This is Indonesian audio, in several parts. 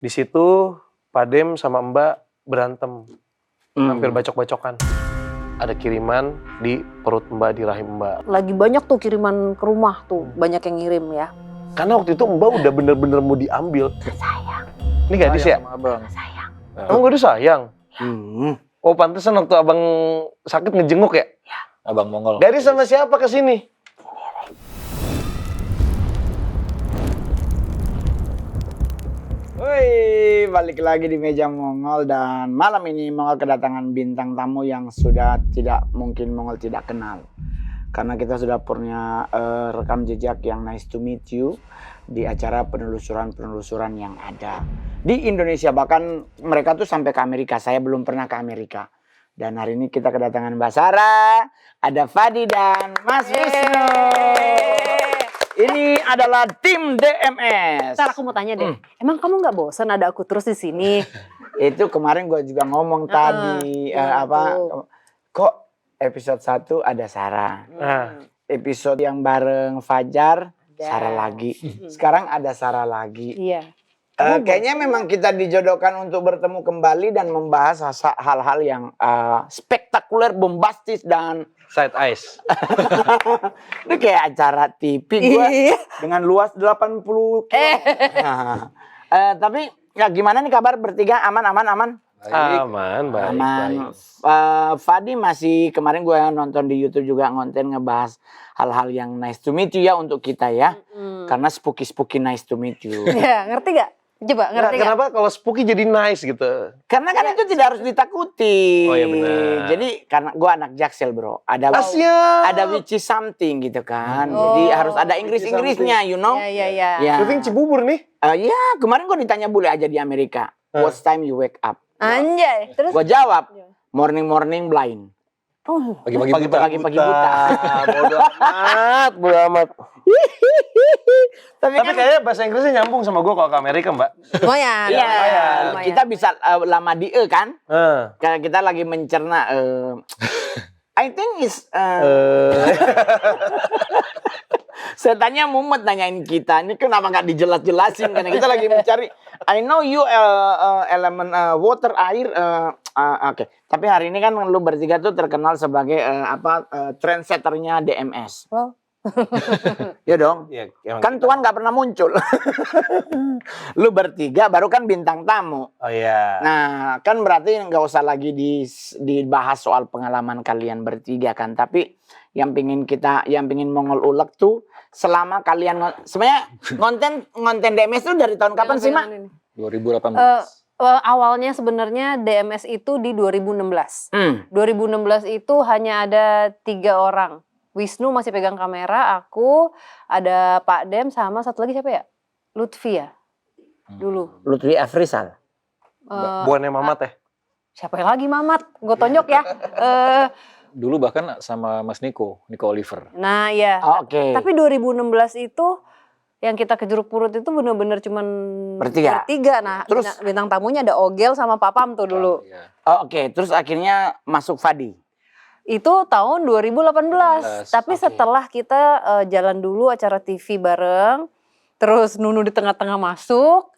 Di situ Pak Dem sama Mbak berantem, hampir bacok-bacokan. Ada kiriman di perut Mbak, di rahim Mbak. Lagi banyak tuh kiriman ke rumah tuh, banyak yang ngirim ya. Karena waktu itu Mbak udah bener-bener mau diambil. Sayang. Ini gadis ya? Sama abang. Sayang. Emang gadis sayang? Oh pantesan waktu abang sakit ngejenguk ya? Abang Mongol. Gadis sama siapa kesini? Woi, balik lagi di Meja Mongol dan malam ini Mongol kedatangan bintang tamu yang sudah tidak mungkin Mongol tidak kenal. Karena kita sudah punya rekam jejak yang nice to meet you di acara penelusuran-penelusuran yang ada di Indonesia. Bahkan mereka tuh sampai ke Amerika, saya belum pernah ke Amerika. Dan hari ini kita kedatangan Mbak Sarah, ada Fadi dan Mas Wisnu. Ini adalah tim DMS. Ntar aku mau tanya deh, emang kamu nggak bosan ada aku terus di sini? Itu kemarin gue juga ngomong tadi kok episode 1 ada Sarah. Episode yang bareng Fajar Sarah lagi. Sekarang ada Sarah lagi. Iya. Kayaknya memang kita dijodohkan untuk bertemu kembali dan membahas hal-hal yang spektakuler, bombastis dan Side eyes. itu kayak acara TV gue dengan luas 80 kilo. Tapi ya gimana nih kabar bertiga, aman? Aman, baik. Aman. Fadi masih kemarin gue nonton di YouTube juga konten ngebahas hal-hal yang nice to meet you ya untuk kita ya. Karena spooky nice to meet you. Ya, ngerti gak? Coba ngerti gak? Kenapa kalau spooky jadi nice gitu? Karena kan itu tidak harus ditakuti. Oh iya benar. Jadi karena gue anak Jaksel bro, ada which is something gitu kan. Jadi harus ada Inggris-Inggrisnya, you know. Iya. Ya. Syuting Cibubur nih. Iya, kemarin gue ditanya bule aja di Amerika. What time you wake up? Anjay, terus? Gue jawab, morning blind. Pagi-pagi buta. Bodo amat. Tapi kan kayaknya bahasa Inggrisnya nyambung sama gue kalau ke Amerika, Mbak. Lumayan. iya, lumayan. kita bisa lama di kan? Karena kita lagi mencerna I think is setannya mumet nanyain kita. Ini kenapa nggak dijelas-jelasin? Karena kita lagi mencari. I know you elemen water, air. Oke. Tapi hari ini kan lu bertiga tuh terkenal sebagai trendsetternya DMS. Oh. Ya dong. Iya, Kan Tuhan nggak pernah muncul. Lu bertiga baru kan bintang tamu. Oh iya. Nah, kan berarti nggak usah lagi dibahas soal pengalaman kalian bertiga kan. Tapi yang pingin Mongol ulek tuh selama kalian sebenarnya konten DMS itu dari tahun kapan sih, Mak? 2018. Awalnya sebenarnya DMS itu di 2016. 2016 itu hanya ada 3 orang. Wisnu masih pegang kamera, aku, ada Pak Dem, sama satu lagi siapa ya? Lutfi ya? Dulu. Lutfi Afrizal. Bukannya Mamat ya? Siapa lagi Mamat? Gue tonjok ya. Dulu bahkan sama Mas Niko Oliver. Nah ya. Oke. Tapi 2016 itu yang kita ke Jeruk Purut itu bener-bener cuman Bertiga. Nah, Terus bintang tamunya ada Ogel sama Papam tuh dulu. Iya. Oke, terus akhirnya masuk Fadi. Itu tahun 2018. Tapi setelah kita jalan dulu acara TV bareng, terus Nunu di tengah-tengah masuk.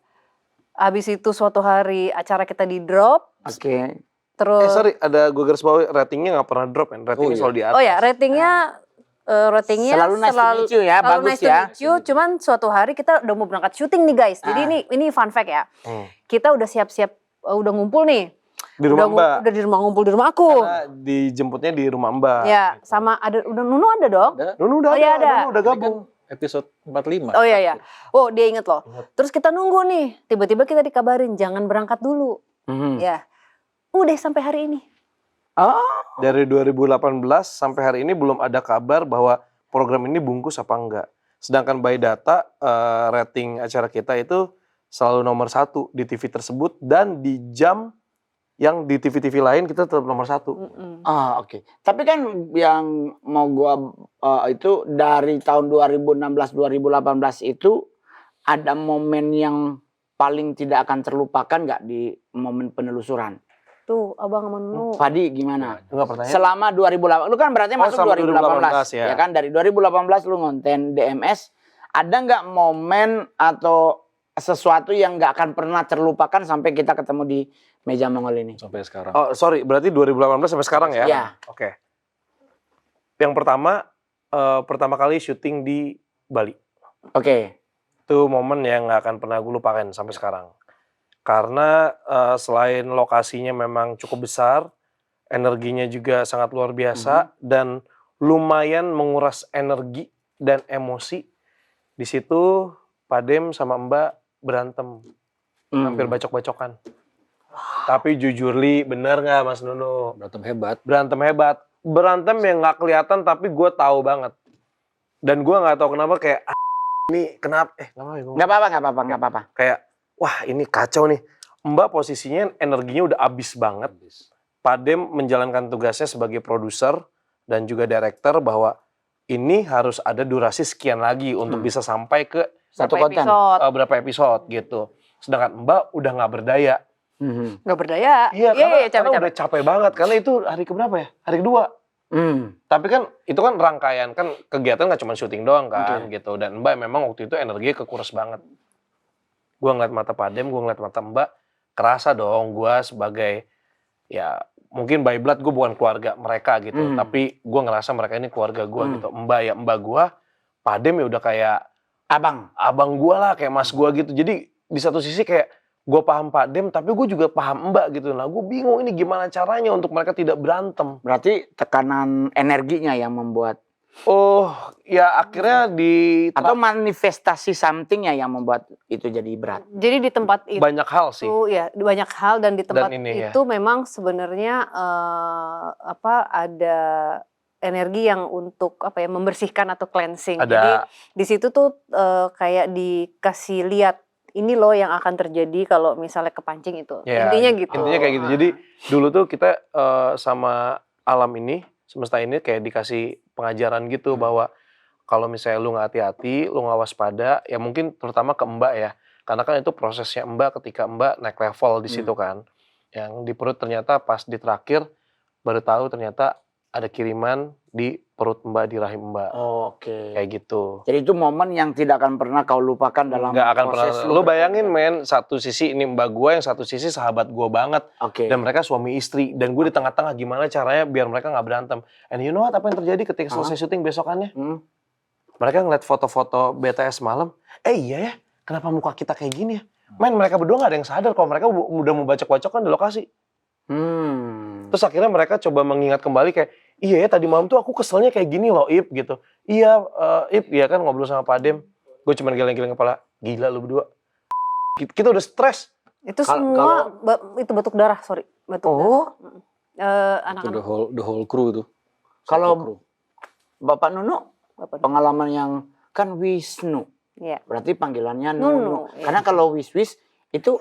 Habis itu suatu hari acara kita di drop. Oke. Terus Sorry, ada gue garis bawahi ratingnya nggak pernah drop kan? Ratingnya selalu di atas. Oh ya, ratingnya selalu nice to meet you ya, selalu bagus nice to ya. meet you. Cuman suatu hari kita udah mau berangkat syuting nih guys. Jadi ini fun fact ya. Kita udah siap-siap udah ngumpul nih. Di rumah Mbak. Udah di rumah ngumpul di rumah aku. Karena dijemputnya di rumah Mbak. Ya, sama ada udah Nunu ada dong. Nunu udah iya, ada. Nunu udah Ini gabung. kan episode 45. Oh iya. Oh dia inget loh. Terus kita nunggu nih. Tiba-tiba kita dikabarin jangan berangkat dulu. Ya. Udah sampai hari ini. Dari 2018 sampai hari ini belum ada kabar bahwa program ini bungkus apa enggak. Sedangkan by data rating acara kita itu selalu nomor 1 di TV tersebut dan di jam yang di TV-TV lain kita tetap nomor 1. Oke. Tapi kan yang mau gua itu dari tahun 2016-2018 itu ada momen yang paling tidak akan terlupakan nggak di momen penelusuran? Tuh abang sama Nunu. Fadi gimana? Enggak pertanyaan. Selama 2018, lu kan berarti masuk sama 2018 ya. ya kan? Dari 2018 lu ngonten DMS, ada nggak momen atau sesuatu yang nggak akan pernah terlupakan sampai kita ketemu di meja Mongol ini. Sampai sekarang. Oh, sorry, berarti 2018 sampai sekarang ya? Iya. Oke. Yang pertama kali syuting di Bali. Oke. Itu momen yang nggak akan pernah gue lupakan sampai sekarang. Karena selain lokasinya memang cukup besar, energinya juga sangat luar biasa dan lumayan menguras energi dan emosi. Di situ Pak Dem sama Mbak berantem, hampir bacok-bacokan. Tapi jujur Li, bener nggak Mas Nuno? Berantem hebat. Berantem hebat. Berantem yang nggak kelihatan tapi gue tahu banget. Dan gue nggak tahu kenapa kayak ini kenapa? Nggak apa-apa. Kayak wah ini kacau nih. Mbak posisinya energinya udah abis banget. Pak Dem menjalankan tugasnya sebagai produser dan juga director bahwa ini harus ada durasi sekian lagi untuk bisa sampai ke Satu Berapa konten. episode? berapa episode gitu. Sedangkan Mbak udah nggak berdaya. Nggak berdaya. Iya, karena capek-capek. udah capek banget. Karena itu hari keberapa ya? Hari kedua. Tapi kan itu kan rangkaian, kan kegiatan nggak cuma syuting doang kan gitu. Dan Mbak memang waktu itu energinya kekuras banget. Gua ngeliat mata Pak Dem, gua ngeliat mata Mbak, kerasa dong gua sebagai ya mungkin by blood gue bukan keluarga mereka gitu. Tapi gua ngerasa mereka ini keluarga gua gitu. Mbak ya Mbak gua, Pak Dem ya udah kayak abang gua lah, kayak mas gua gitu. Jadi di satu sisi kayak gue paham Pak Dem, tapi gue juga paham Mbak gitu. Nah, gue bingung ini gimana caranya untuk mereka tidak berantem. Berarti tekanan energinya yang membuat Oh, ya akhirnya atau manifestasi somethingnya yang membuat itu jadi berat. Jadi di tempat itu banyak hal sih. ya banyak hal dan di tempat Dan ini, itu memang sebenarnya ada energi yang untuk membersihkan atau cleansing. Ada. Jadi di situ tuh kayak dikasih lihat ini loh yang akan terjadi kalau misalnya kepancing itu. Ya, Intinya gitu. Intinya kayak gitu. Jadi dulu tuh kita sama alam ini, semesta ini kayak dikasih pengajaran gitu bahwa kalau misalnya lu nggak hati-hati, lu nggak waspada, ya mungkin terutama ke Mbak ya. Karena kan itu prosesnya Mbak ketika Mbak naik level di situ kan. Yang di perut ternyata pas di terakhir baru tahu ternyata ada kiriman di perut Mbak, di rahim Mbak. Oke. Kayak gitu. Jadi itu momen yang tidak akan pernah kau lupakan dalam Nggak akan proses pernah. Lu bayangin men, satu sisi ini Mbak gua, yang satu sisi sahabat gua banget. Oke. Dan mereka suami istri. Dan gue di tengah-tengah gimana caranya biar mereka nggak berantem. And you know what, apa yang terjadi ketika selesai syuting besokannya? Mereka ngeliat foto-foto BTS malam. Iya ya, kenapa muka kita kayak gini ya? Men, mereka berdua nggak ada yang sadar kalau mereka udah mau bacok-bacokan di lokasi. Terus akhirnya mereka coba mengingat kembali kayak, iya ya tadi malam tuh aku keselnya kayak gini loh Ip gitu. Iya Ip, ya kan ngobrol sama Pak Dem. Gue cuma geleng-geleng kepala, gila lu berdua. Kita udah stres. Itu semua itu batuk darah, sorry. Batuk darah. Itu Anak-anak. the whole crew itu. Kalau Bapak Nunu, pengalaman yang kan Wisnu. Iya. Berarti panggilannya Nunu, Nunu. iya. Karena kalau Wis itu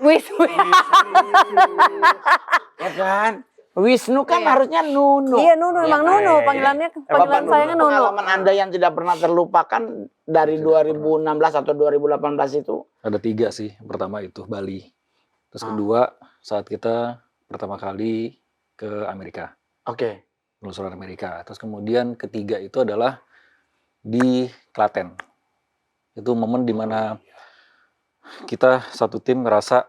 ya kan? Wisnu kan harusnya Nunu. Iya Nunu, emang Nunu panggilannya panggilan sayangnya Nunu. Pengalaman Anda yang tidak pernah terlupakan dari 2016 atau 2018 itu? Ada 3 sih. Pertama itu Bali. Terus kedua saat kita pertama kali ke Amerika. Oke. Penelusuran Amerika. Terus kemudian ketiga itu adalah di Klaten. Itu momen dimana kita satu tim ngerasa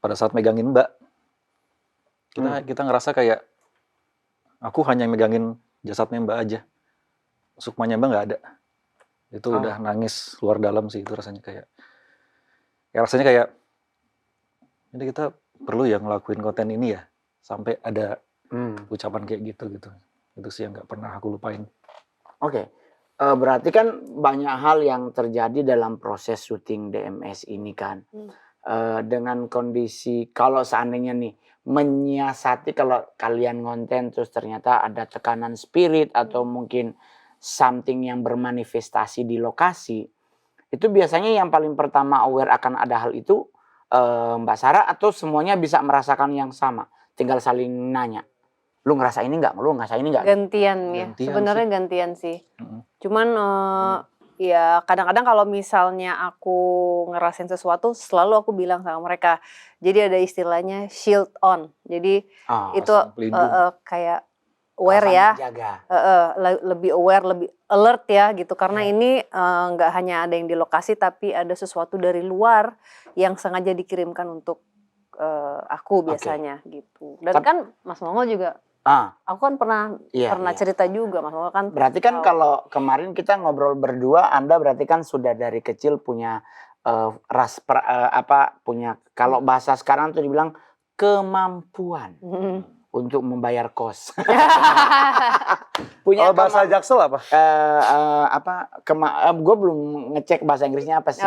pada saat megangin Mbak, kita ngerasa kayak aku hanya megangin jasadnya Mbak aja, sukmanya Mbak nggak ada. Itu udah nangis luar dalam sih itu rasanya kayak ini kita perlu ya ngelakuin konten ini ya sampai ada ucapan kayak gitu. Itu sih yang nggak pernah aku lupain. Oke. Berarti kan banyak hal yang terjadi dalam proses syuting DMS ini kan. Dengan kondisi kalau seandainya nih menyiasati kalau kalian ngonten terus ternyata ada tekanan spirit atau mungkin something yang bermanifestasi di lokasi. Itu biasanya yang paling pertama aware akan ada hal itu Mbak Sarah atau semuanya bisa merasakan yang sama. Tinggal saling nanya. Lu ngerasa ini nggak? Lu ngerasa ini nggak? Gantian ya, sebenarnya gantian sih. Cuman ya kadang-kadang kalau misalnya aku ngerasain sesuatu, selalu aku bilang sama mereka. Jadi ada istilahnya shield on. Jadi itu kayak aware ya. Jaga. Lebih aware, lebih alert ya gitu. Karena ini nggak hanya ada yang di lokasi, tapi ada sesuatu dari luar yang sengaja dikirimkan untuk aku biasanya gitu. Dan kan Mas Mongol juga, aku kan pernah cerita juga Mas Mongol kan. Berarti kan kalau kemarin kita ngobrol berdua, Anda berarti kan sudah dari kecil punya punya, kalau bahasa sekarang tuh dibilang kemampuan untuk membayar kos. Punya bahasa Jaksel apa? Gue belum ngecek bahasa Inggrisnya apa sih.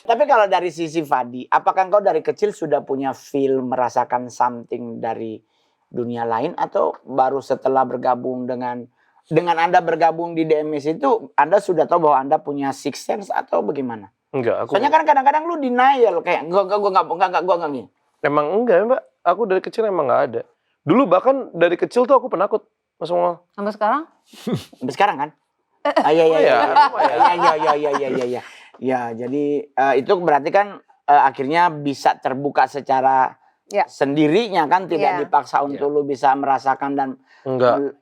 Tapi kalau dari sisi Fadi, apakah engkau dari kecil sudah punya feel merasakan something dari dunia lain, atau baru setelah bergabung dengan Anda bergabung di DMS itu Anda sudah tahu bahwa Anda punya sixth sense atau bagaimana? Enggak, aku. Soalnya kan kadang-kadang lu denial kayak gua enggak nih. Emang enggak, Mbak. Aku dari kecil emang enggak ada. Dulu bahkan dari kecil tuh aku penakut, Mas Mongol. Sampai sekarang? Sampai sekarang kan? Iya. Ya, jadi itu berarti kan akhirnya bisa terbuka secara sendirinya kan, tidak dipaksa untuk lu bisa merasakan dan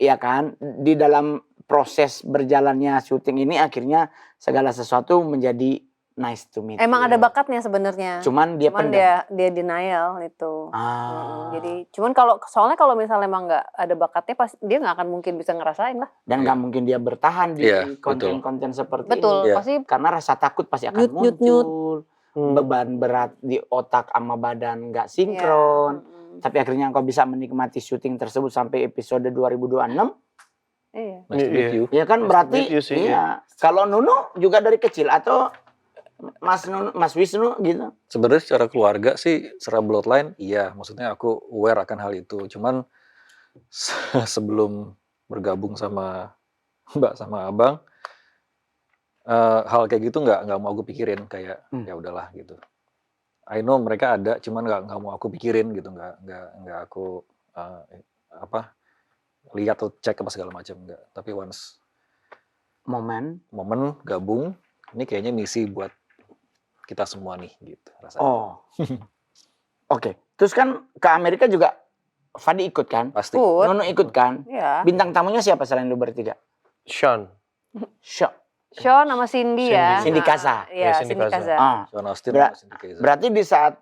ya kan, di dalam proses berjalannya syuting ini akhirnya segala sesuatu menjadi nice to meet. Emang ada bakatnya sebenarnya. Cuman dia denial itu. Jadi soalnya kalau misalnya emang nggak ada bakatnya, dia nggak akan mungkin bisa ngerasain lah. Dan nggak mungkin dia bertahan di konten-konten seperti ini. Pasti. Karena rasa takut pasti akan muncul. Beban berat di otak sama badan nggak sinkron. Tapi akhirnya engkau bisa menikmati syuting tersebut sampai episode 2026. Iya. Ya kan, berarti kalau Nunu juga dari kecil atau Mas Wisnu gitu? Sebenarnya secara keluarga sih, secara bloodline iya, maksudnya aku aware akan hal itu. Cuman sebelum bergabung sama Mbak sama Abang, hal kayak gitu nggak mau aku pikirin, kayak ya udahlah gitu. I know mereka ada, cuman nggak mau aku pikirin gitu, nggak aku lihat atau cek apa segala macam, nggak. Tapi once momen gabung, ini kayaknya misi buat kita semua nih gitu rasanya. Oke. Terus kan ke Amerika juga Fadi ikut kan? Pasti. Nono ikut kan? Iya. Bintang tamunya siapa selain lu bertiga? Sean sama Cindy ya. Cindy Kaza. Iya, Cindy Kaza. Sean Austin sama Cindy Kaza. Berarti di saat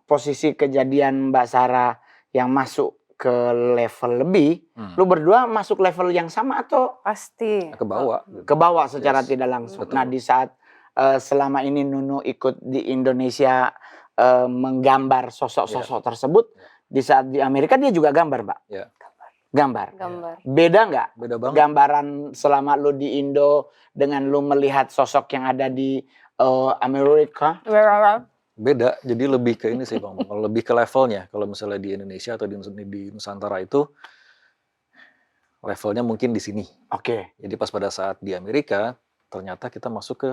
posisi kejadian Mbak Sarah yang masuk ke level lebih, lu berdua masuk level yang sama atau pasti ke bawah? Ke bawah secara tidak langsung. Betul. Nah, di saat selama ini Nunu ikut di Indonesia menggambar sosok-sosok tersebut, di saat di Amerika dia juga gambar, Mbak? Iya. Gambar. Beda nggak? Beda banget. Gambaran selama lu di Indo dengan lu melihat sosok yang ada di Amerika? Beda, jadi lebih ke ini sih Bang. Kalau lebih ke levelnya, kalau misalnya di Indonesia atau di Nusantara itu levelnya mungkin di sini. Oke. Jadi pas pada saat di Amerika, ternyata kita masuk ke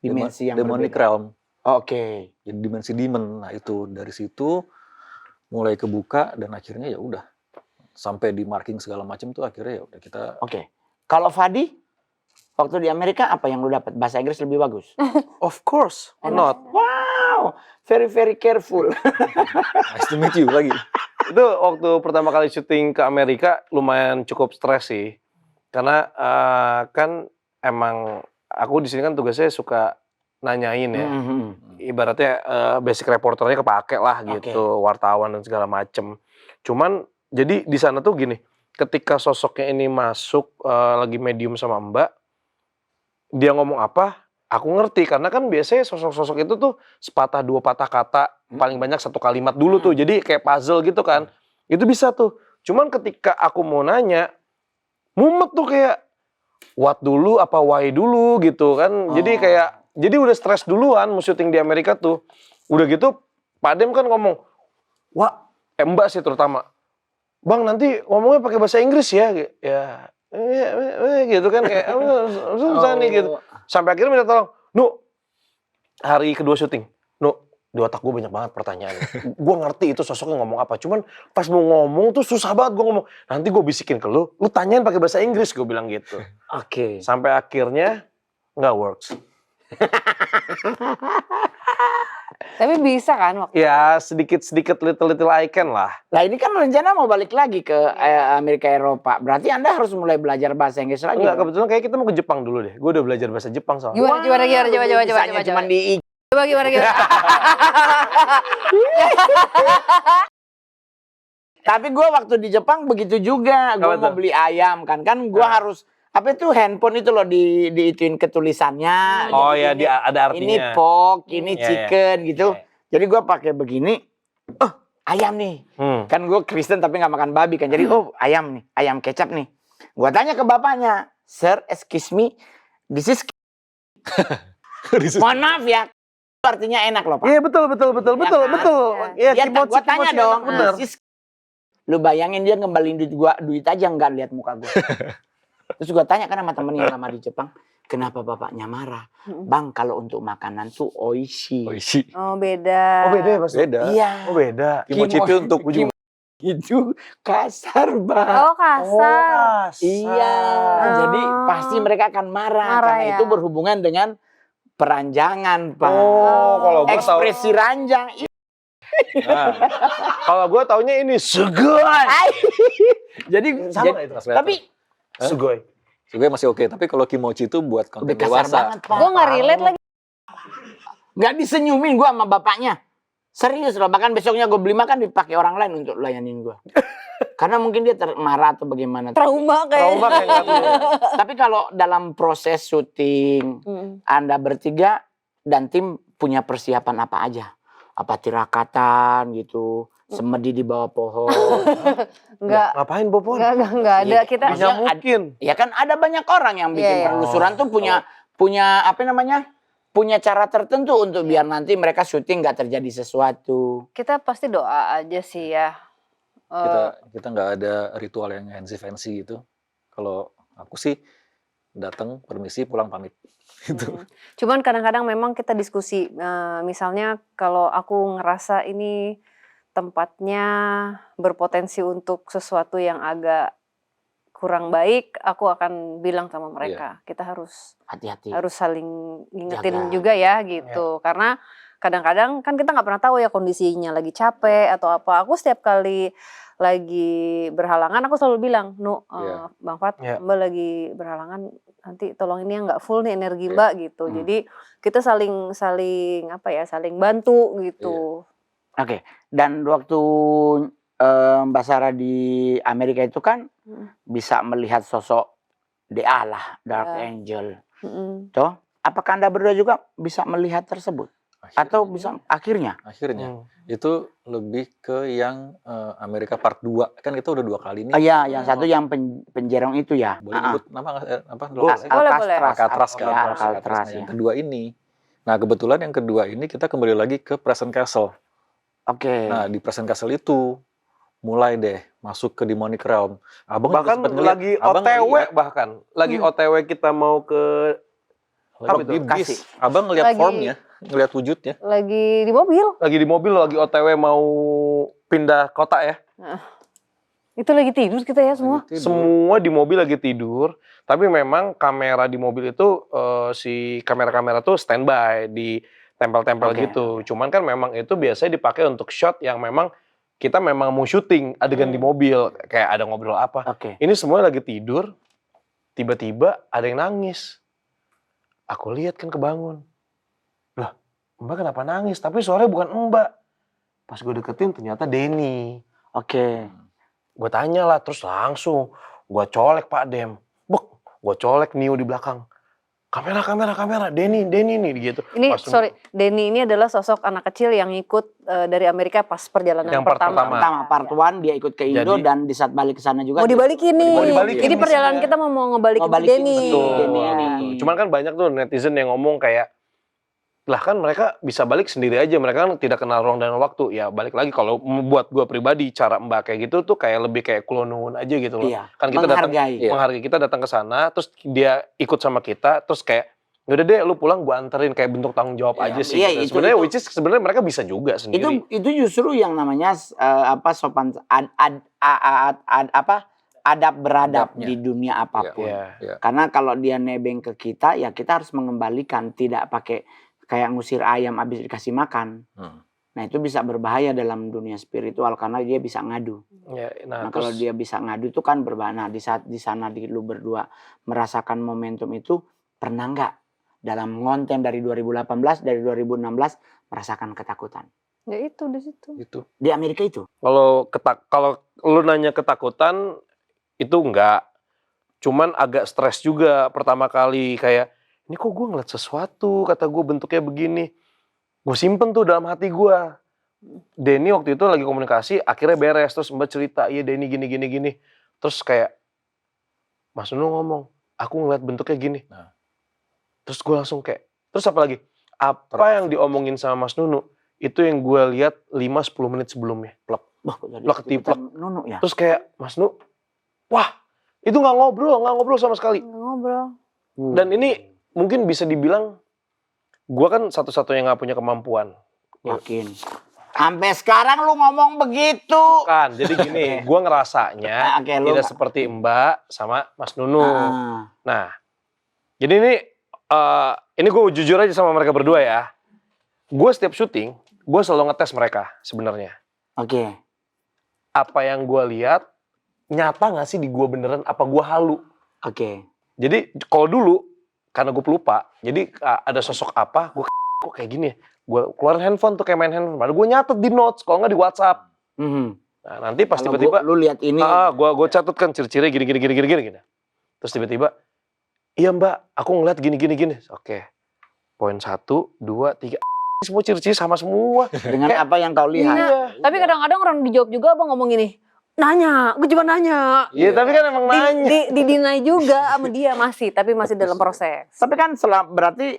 Dimensi yang demonic berbeda. realm. Oke. Jadi dimensi demon. Nah itu dari situ mulai kebuka dan akhirnya ya udah sampai di marking segala macam tuh akhirnya ya udah kita. Oke. Kalau Fadi waktu di Amerika apa yang lu dapat? Bahasa Inggris lebih bagus? Of course, or not. Wow, very very careful. Nice to meet you lagi. Itu waktu pertama kali syuting ke Amerika lumayan cukup stres sih. Karena kan emang aku di sini kan tugasnya suka nanyain ya. Ibaratnya basic reporternya kepake lah gitu, wartawan dan segala macem. Cuman jadi di sana tuh gini, ketika sosoknya ini masuk lagi medium sama Mbak, dia ngomong apa, aku ngerti. Karena kan biasanya sosok-sosok itu tuh sepatah dua patah kata, paling banyak satu kalimat dulu tuh. Jadi kayak puzzle gitu kan. Itu bisa tuh. Cuman ketika aku mau nanya, mumet tuh kayak what dulu apa why dulu gitu kan. Jadi udah stres duluan mau syuting di Amerika tuh. Udah gitu Pak Dem kan ngomong, wah Mbak sih terutama, Bang nanti ngomongnya pakai bahasa Inggris ya. Ya gitu kan kayak susah nih gitu. Sampai akhirnya minta tolong, Nu, hari kedua syuting, Nu, di otak gue banyak banget pertanyaan. Gue ngerti itu sosoknya ngomong apa, cuman pas mau ngomong tuh susah banget gue ngomong. Nanti gue bisikin ke lu tanyain pakai bahasa Inggris, gue bilang gitu. Oke. Sampai akhirnya nggak works. Tapi bisa kan waktu Ya sedikit-sedikit little I can lah. Lah ini kan rencana mau balik lagi ke Amerika Eropa. Berarti Anda harus mulai belajar bahasa Inggris lagi. Enggak, dong? kebetulan kayak kita mau ke Jepang dulu deh. Gue udah belajar bahasa Jepang soalnya. Gimana, Bisanya cuma di Coba gimana. Tapi gue waktu di Jepang begitu juga. Gue Apa mau tuh? beli ayam kan gue Nah. harus apa itu handphone itu loh diituin ketulisannya. Oh Jadi ya, ini, ada artinya. ini pork, ini Iya, iya. chicken gitu. Iya. Jadi gue pakai begini. Oh ayam nih. Kan gue Kristen tapi nggak makan babi kan. Jadi ayam nih, ayam kecap nih. Gue tanya ke bapaknya, Sir, excuse me, this is mohon maaf ya. Artinya enak loh Pak. Iya betul. Iya, Dia kimochi, gua tanya kimochi dong, enak, bener. "Sis, lu bayangin dia ngembaliin duit aja nggak lihat muka gue. Terus gue tanya kan sama temen yang lama di Jepang, kenapa bapaknya marah? Bang, kalau untuk makanan tuh oishi. Oishi. Oh beda. Oh beda ya Mas? Beda. Iya. Oh beda. Kimochi itu untuk Itu kasar, Bang. Oh kasar. Iya, jadi pasti mereka akan marah Marah karena ya. itu berhubungan dengan peranjangan, Pak. Oh, kalau gue tahu. Ekspresi ranjang. Nah, Kalau gue taunya ini sugoi. Jadi Sama nggak itu? translator. tapi Sugoi. Juga masih oke, tapi kalau kimochi itu buat konten udah kasar dewasa. banget, Pak. Gue nggak relate lagi. Nggak disenyumin gue sama bapaknya. Serius loh, bahkan besoknya gue beli makan dipakai orang lain untuk layanin gue. Karena mungkin dia marah atau bagaimana. Trauma Trauma kayak. kayaknya. Tapi kalau dalam proses syuting, Anda bertiga dan tim punya persiapan apa aja? Apa tirakatan gitu, semedi di bawah pohon. Enggak. Ngapain Bopon? Enggak ada kita. Bisa mungkin. Ya kan ada banyak orang yang bikin Iya, iya. penelusuran tuh punya apa namanya? Punya cara tertentu untuk biar nanti mereka syuting nggak terjadi sesuatu. Kita pasti doa aja sih ya. Kita nggak ada ritual yang fancy gitu. Kalau aku sih datang, permisi, pulang, pamit. Gitu. Cuman kadang-kadang memang kita diskusi, misalnya kalau aku ngerasa ini tempatnya berpotensi untuk sesuatu yang agak kurang baik, aku akan bilang sama mereka, kita harus Hati-hati. saling ngingetin Jaga. juga ya gitu. Karena kadang-kadang kan kita nggak pernah tahu ya kondisinya lagi capek atau apa. Aku setiap kali lagi berhalangan aku selalu bilang, Iya. Bang Fat, Iya. Mbak lagi berhalangan, nanti tolong ini yang nggak full nih energi Iya. Mbak gitu. Jadi kita saling apa ya, saling bantu gitu. Oke. Dan waktu Mbak Sarah di Amerika itu kan bisa melihat sosok DA lah, Dark Ya. Angel. Mm-mm. Toh, apakah Anda berdua juga bisa melihat tersebut? Atau bisa akhirnya? Akhirnya itu lebih ke yang Amerika Part 2. Kan kita udah 2 kali nih. Oh iya, yang satu yang penjerong itu ya. Boleh nyebut nama nggak? Apa? Boleh, boleh. Alcatraz kan. Ya, Alcatraz. Alcatraz, Yang ya. kedua ini. Nah, kebetulan yang kedua ini kita kembali lagi ke Present Castle. Oke. Nah, di Present Castle itu mulai deh masuk ke Demonic Realm. Abang juga Bahkan sempet ngeliat, lagi abang OTW ngeliat lagi OTW kita mau ke apa di itu? bis. Abang ngeliat Lagi- formnya, ngeliat wujudnya. Lagi di mobil, lagi OTW mau pindah kota ya. itu lagi tidur kita ya semua. Tidur. Semua di mobil lagi tidur, tapi memang kamera di mobil itu si kamera-kamera tuh standby di tempel-tempel Oke. gitu. Cuman kan memang itu biasanya dipakai untuk shot yang memang kita memang mau syuting adegan di mobil, kayak ada ngobrol apa. Oke. Ini semua lagi tidur, tiba-tiba ada yang nangis. Aku lihat kan kebangun. Lah, Mbak kenapa nangis? Tapi suaranya bukan Mbak. Pas gue deketin ternyata Denny. Oke. Gue tanya lah, terus langsung gue colek Pak Dem. Bek, gue colek Nio di belakang. Kamera, Denny nih gitu. Ini Pas sorry, Denny ini adalah sosok anak kecil yang ikut dari Amerika pas perjalanan Yang part pertama. pertama. Part 1 dia ikut ke Indo Jadi- dan di saat balik ke sana juga. Mau dibalikin nih. Mau dibalikin Jadi perjalanan misinya. kita mau ngebalikin si Ngebalikin Denny. si Betul. Denny ini. Cuman kan banyak tuh netizen yang ngomong kayak, lah kan mereka bisa balik sendiri aja, mereka kan tidak kenal ruang dan waktu. Ya balik lagi, kalau buat gue pribadi, cara Mbak kayak gitu tuh kayak lebih kayak kulonungun aja gitu loh. Iya. Kan kita datang, Menghargai. menghargai, kita datang ke sana, terus dia ikut sama kita, terus kayak, yaudah deh lu pulang gue anterin, kayak bentuk tanggung jawab Iya, aja sih. iya, gitu. itu- Sebenarnya itu- which is sebenarnya mereka bisa juga sendiri. Itu justru yang namanya sopan adab beradab Adabnya. di dunia apapun. Iya. Iya. Karena kalau dia nebeng ke kita, ya kita harus mengembalikan, tidak pakai kayak ngusir ayam habis dikasih makan. Nah itu bisa berbahaya dalam dunia spiritual karena dia bisa ngadu. Ya, Nah kalau dia bisa ngadu itu kan berbahaya. Nah di saat di sana lu berdua merasakan momentum itu, pernah nggak dalam konten dari 2018 dari 2016 merasakan ketakutan? Ya itu di situ. Itu. Di Amerika itu? kalau lu nanya ketakutan itu enggak, cuman agak stres juga pertama kali, kayak ini kok gue ngeliat sesuatu, kata gue bentuknya begini. Gue simpen tuh dalam hati gue. Denny waktu itu lagi komunikasi, akhirnya beres. Terus Mbak cerita, iya Denny gini. Terus kayak, Mas Nunu ngomong, aku ngeliat bentuknya gini. Nah. Terus gue langsung kayak, terus apa lagi? Apa yang diomongin sama Mas Nunu, itu yang gue lihat 5-10 menit sebelumnya. Plek. Wah, kok jadi Lah ketiplek. Nunu ya? Terus kayak, Mas Nunu, wah itu nggak ngobrol sama sekali. Ngobrol. Dan ini mungkin bisa dibilang, gue kan satu-satunya nggak punya kemampuan. Yakin. Sampai sekarang lu ngomong begitu. Bukan, jadi gini, gue ngerasanya Oke, lu tidak seperti Mbak sama Mas Nunu. Ah, Nah, jadi ini gue jujur aja sama mereka berdua ya. Gue setiap syuting, gue selalu ngetes mereka sebenarnya. Oke. Apa yang gue lihat, nyata nggak sih di gue beneran, apa gue halu. Oke. Jadi kalau dulu, karena gue pelupa, jadi ada sosok apa, gue kok kayak gini ya. Gue keluarin handphone tuh kayak main handphone. Padahal gue nyatet di notes, kalau nggak di WhatsApp. Nah, nanti pas Kalau tiba-tiba, lu lihat ini, gue catat kan ciri-ciri gini. Terus tiba-tiba, iya Mbak, aku ngeliat gini. Oke, poin 1, 2, 3, semua ciri-ciri sama semua. dengan apa yang kau lihat. Iya. Tapi kadang-kadang orang dijawab juga abang ngomong gini, nanya, gue cuma nanya. Iya, tapi kan emang nanya. Di-deny juga sama dia tapi masih dalam proses. Tapi kan berarti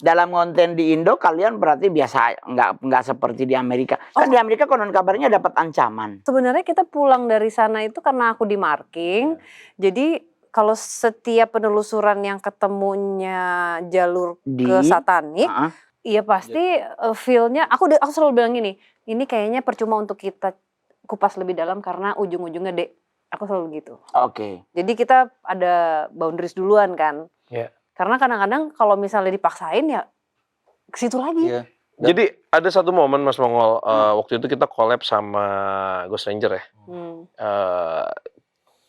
dalam konten di Indo kalian berarti biasa, nggak seperti di Amerika. Kan di Amerika konon kabarnya dapat ancaman. Sebenarnya kita pulang dari sana itu karena aku di marking. Jadi kalau setiap penelusuran yang ketemunya jalur ke satanik, iya pasti feel-nya, aku selalu bilang gini, ini kayaknya percuma untuk kita kupas lebih dalam karena ujung-ujungnya aku selalu gitu. Oke. Jadi kita ada boundaries duluan kan. Iya. Karena kadang-kadang kalau misalnya dipaksain ya ke situ lagi. Iya. Jadi ada satu momen Mas Mongol, waktu itu kita collab sama Ghost Ranger ya.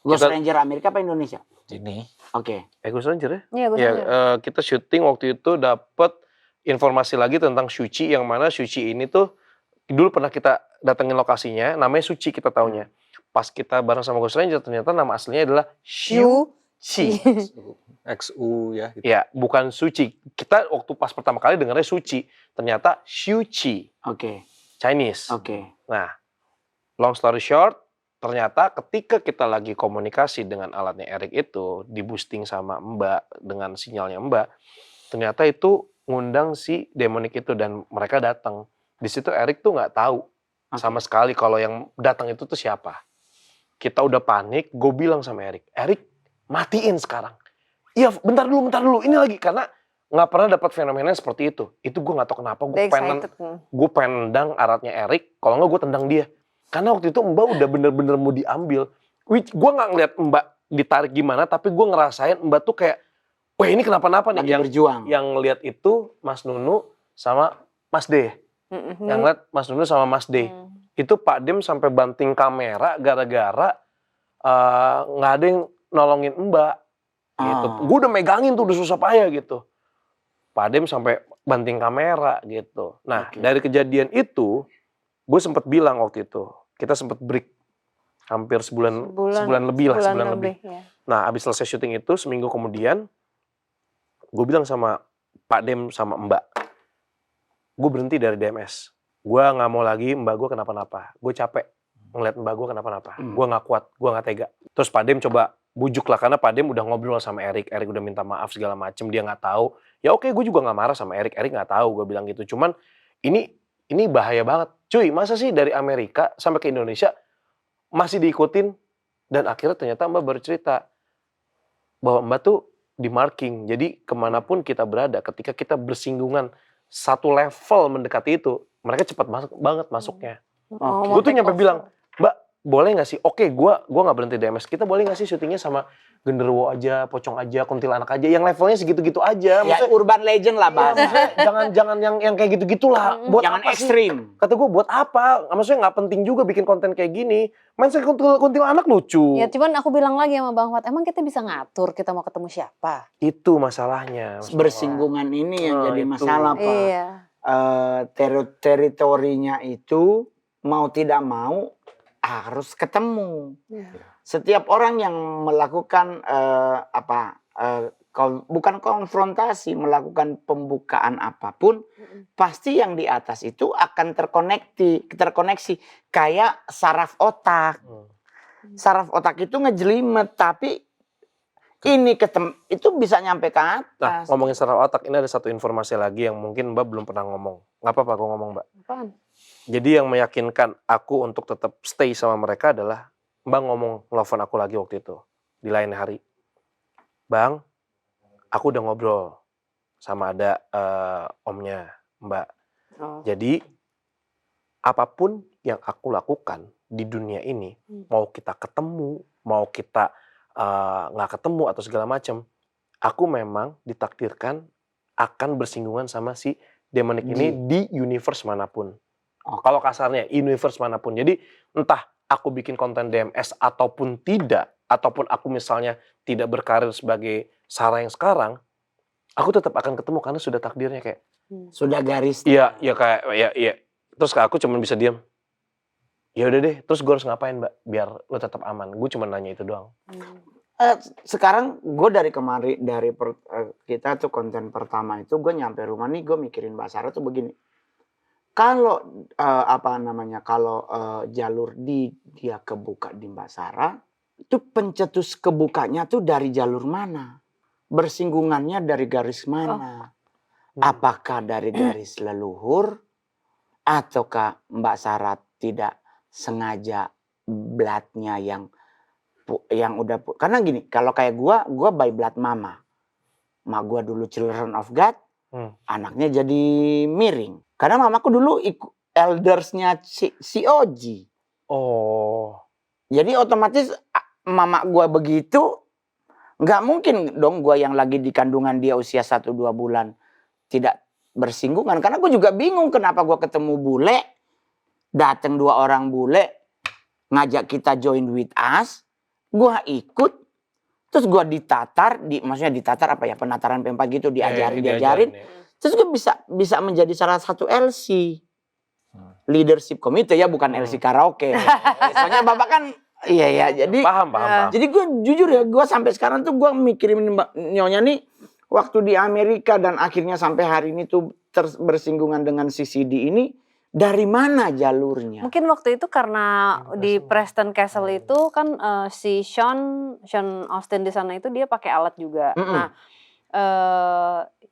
Ghost Ranger Amerika apa Indonesia? Ini. Oke. Ghost Ranger ya? Iya, Ghost Ya, Ranger. kita syuting waktu itu dapat informasi lagi tentang Suci, yang mana Suci ini tuh dulu pernah kita datengin lokasinya, namanya Suci kita taunya. Pas kita bareng sama Ghost Ranger, ternyata nama aslinya adalah Suci. XU ya. Gitu. Ya, bukan Suci. Kita waktu pas pertama kali dengarnya Suci, ternyata Xuci, Oke. Chinese. Oke. Nah, long story short, ternyata ketika kita lagi komunikasi dengan alatnya Erik itu, di boosting sama Mbak, dengan sinyalnya Mbak, ternyata itu ngundang si demonik itu dan mereka datang. Di situ Erik tuh nggak tahu sama sekali kalau yang datang itu tuh siapa. Kita udah panik, gue bilang sama Erik, matiin sekarang. Iya, bentar dulu, ini lagi, karena nggak pernah dapat fenomena seperti itu. Itu gue nggak tahu kenapa, gue pengen nendang alatnya Erik, kalau nggak gue tendang dia. Karena waktu itu Mbak udah bener-bener mau diambil. Gue nggak ngeliat Mbak ditarik gimana, tapi gue ngerasain Mbak tuh kayak, wah ini kenapa-napa nih. Lagi berjuang. Yang lihat itu Mas Nunu sama Mas D. Yang lihat Mas Nunu sama Mas D. Itu Pak Dem sampai banting kamera gara-gara nggak ada yang nolongin Mbak. Gitu. Gue udah megangin tuh, udah susah payah gitu. Pak Dem sampai banting kamera gitu. Nah, dari kejadian itu, gue sempat bilang waktu itu, kita sempat break hampir sebulan lebih. Ya. Nah, abis selesai syuting itu, seminggu kemudian, gue bilang sama Pak Dem sama Mbak, gue berhenti dari DMS. Gue nggak mau lagi Mbak gue kenapa-napa. Gue capek ngeliat Mbak gue kenapa-napa. Gue nggak kuat, gue nggak tega. Terus Pak Dem coba bujuk lah, karena Pak Dem udah ngobrol sama Erik udah minta maaf segala macem, dia nggak tahu. Ya oke, gue juga nggak marah sama Erik nggak tahu, gue bilang gitu. Cuman ini bahaya banget, cuy. Masa sih dari Amerika sampai ke Indonesia masih diikutin? Dan akhirnya ternyata Mbak baru cerita bahwa Mbak tuh di marking. Jadi kemanapun kita berada, ketika kita bersinggungan satu level mendekati itu, mereka cepat banget masuknya. Gue tuh nyampe bilang, Mbak, boleh nggak sih? Oke, gua nggak berhenti DMS. Kita boleh nggak sih syutingnya sama genderuwo aja, pocong aja, kuntilanak aja, yang levelnya segitu-gitu aja. Ya urban legend lah bahasa. Jangan yang kayak gitu-gitulah. Buat Jangan apa sih? ekstrim. Kata gue buat apa? Maksudnya nggak penting juga bikin konten kayak gini. Main kuntilanak lucu. Ya cuman aku bilang lagi sama Bang Fuad, emang kita bisa ngatur kita mau ketemu siapa? Itu masalahnya. Bersinggungan ini yang Nah, jadi itu. masalah, Pak. Iya. Teritorinya itu mau tidak mau harus ketemu. Setiap orang yang melakukan bukan konfrontasi, melakukan pembukaan apapun, pasti yang di atas itu akan terkoneksi kayak saraf otak. Saraf otak itu ngejelimet, tapi ini itu bisa nyampe ke Nah, atas. ngomongin saraf otak, ini ada satu informasi lagi yang mungkin Mbak belum pernah ngomong. Nggak apa-apa aku ngomong, Mbak. Apaan? Jadi yang meyakinkan aku untuk tetap stay sama mereka adalah Mbak nelfon aku lagi waktu itu di lain hari. Bang, aku udah ngobrol sama ada omnya Mbak. Oh. Jadi apapun yang aku lakukan di dunia ini, mau kita ketemu, mau kita nggak ketemu atau segala macam, aku memang ditakdirkan akan bersinggungan sama si demonic ini di universe manapun. Kalau kasarnya universe manapun. Jadi entah aku bikin konten DMS ataupun tidak, ataupun aku misalnya tidak berkarir sebagai Sarah yang sekarang, aku tetap akan ketemu karena sudah takdirnya kayak. Sudah garis. Iya kayak iya. Terus aku cuma bisa diam. Ya udah deh, terus gue harus ngapain, Mbak? Biar lo tetap aman. Gue cuma nanya itu doang. Sekarang gue dari kemarin kita tuh konten pertama itu gue nyampe rumah nih gue mikirin Mbak Sarah tuh begini. Kalau kalau jalur dia kebuka di Mbak Sarah, itu pencetus kebukanya tuh dari jalur mana? Bersinggungannya dari garis mana? Apakah dari garis leluhur? Ataukah Mbak Sarah tidak sengaja bloodnya yang udah... Karena gini, kalau kayak gue by blood mama. Mak gue dulu Children of God, anaknya jadi miring. Karena mamaku dulu eldersnya si Oji. Oh. Jadi otomatis mama gue begitu, nggak mungkin dong gue yang lagi di kandungan dia usia 1-2 bulan tidak bersinggungan. Karena gue juga bingung kenapa gue ketemu bule, datang 2 orang bule, ngajak kita join with us, gue ikut, terus gue maksudnya ditatar apa ya, penataran P4 gitu, diajarin. Terus gue bisa menjadi salah satu LC. Leadership Committee ya, bukan LC karaoke. Soalnya Bapak kan, iya jadi. Paham. Jadi gue jujur ya, gue sampai sekarang tuh gue mikirin Nyonya nih, waktu di Amerika dan akhirnya sampai hari ini tuh bersinggungan dengan CCD ini, dari mana jalurnya? Mungkin waktu itu karena di Preston Castle itu kan si Sean Austin di sana itu dia pakai alat juga. Nah,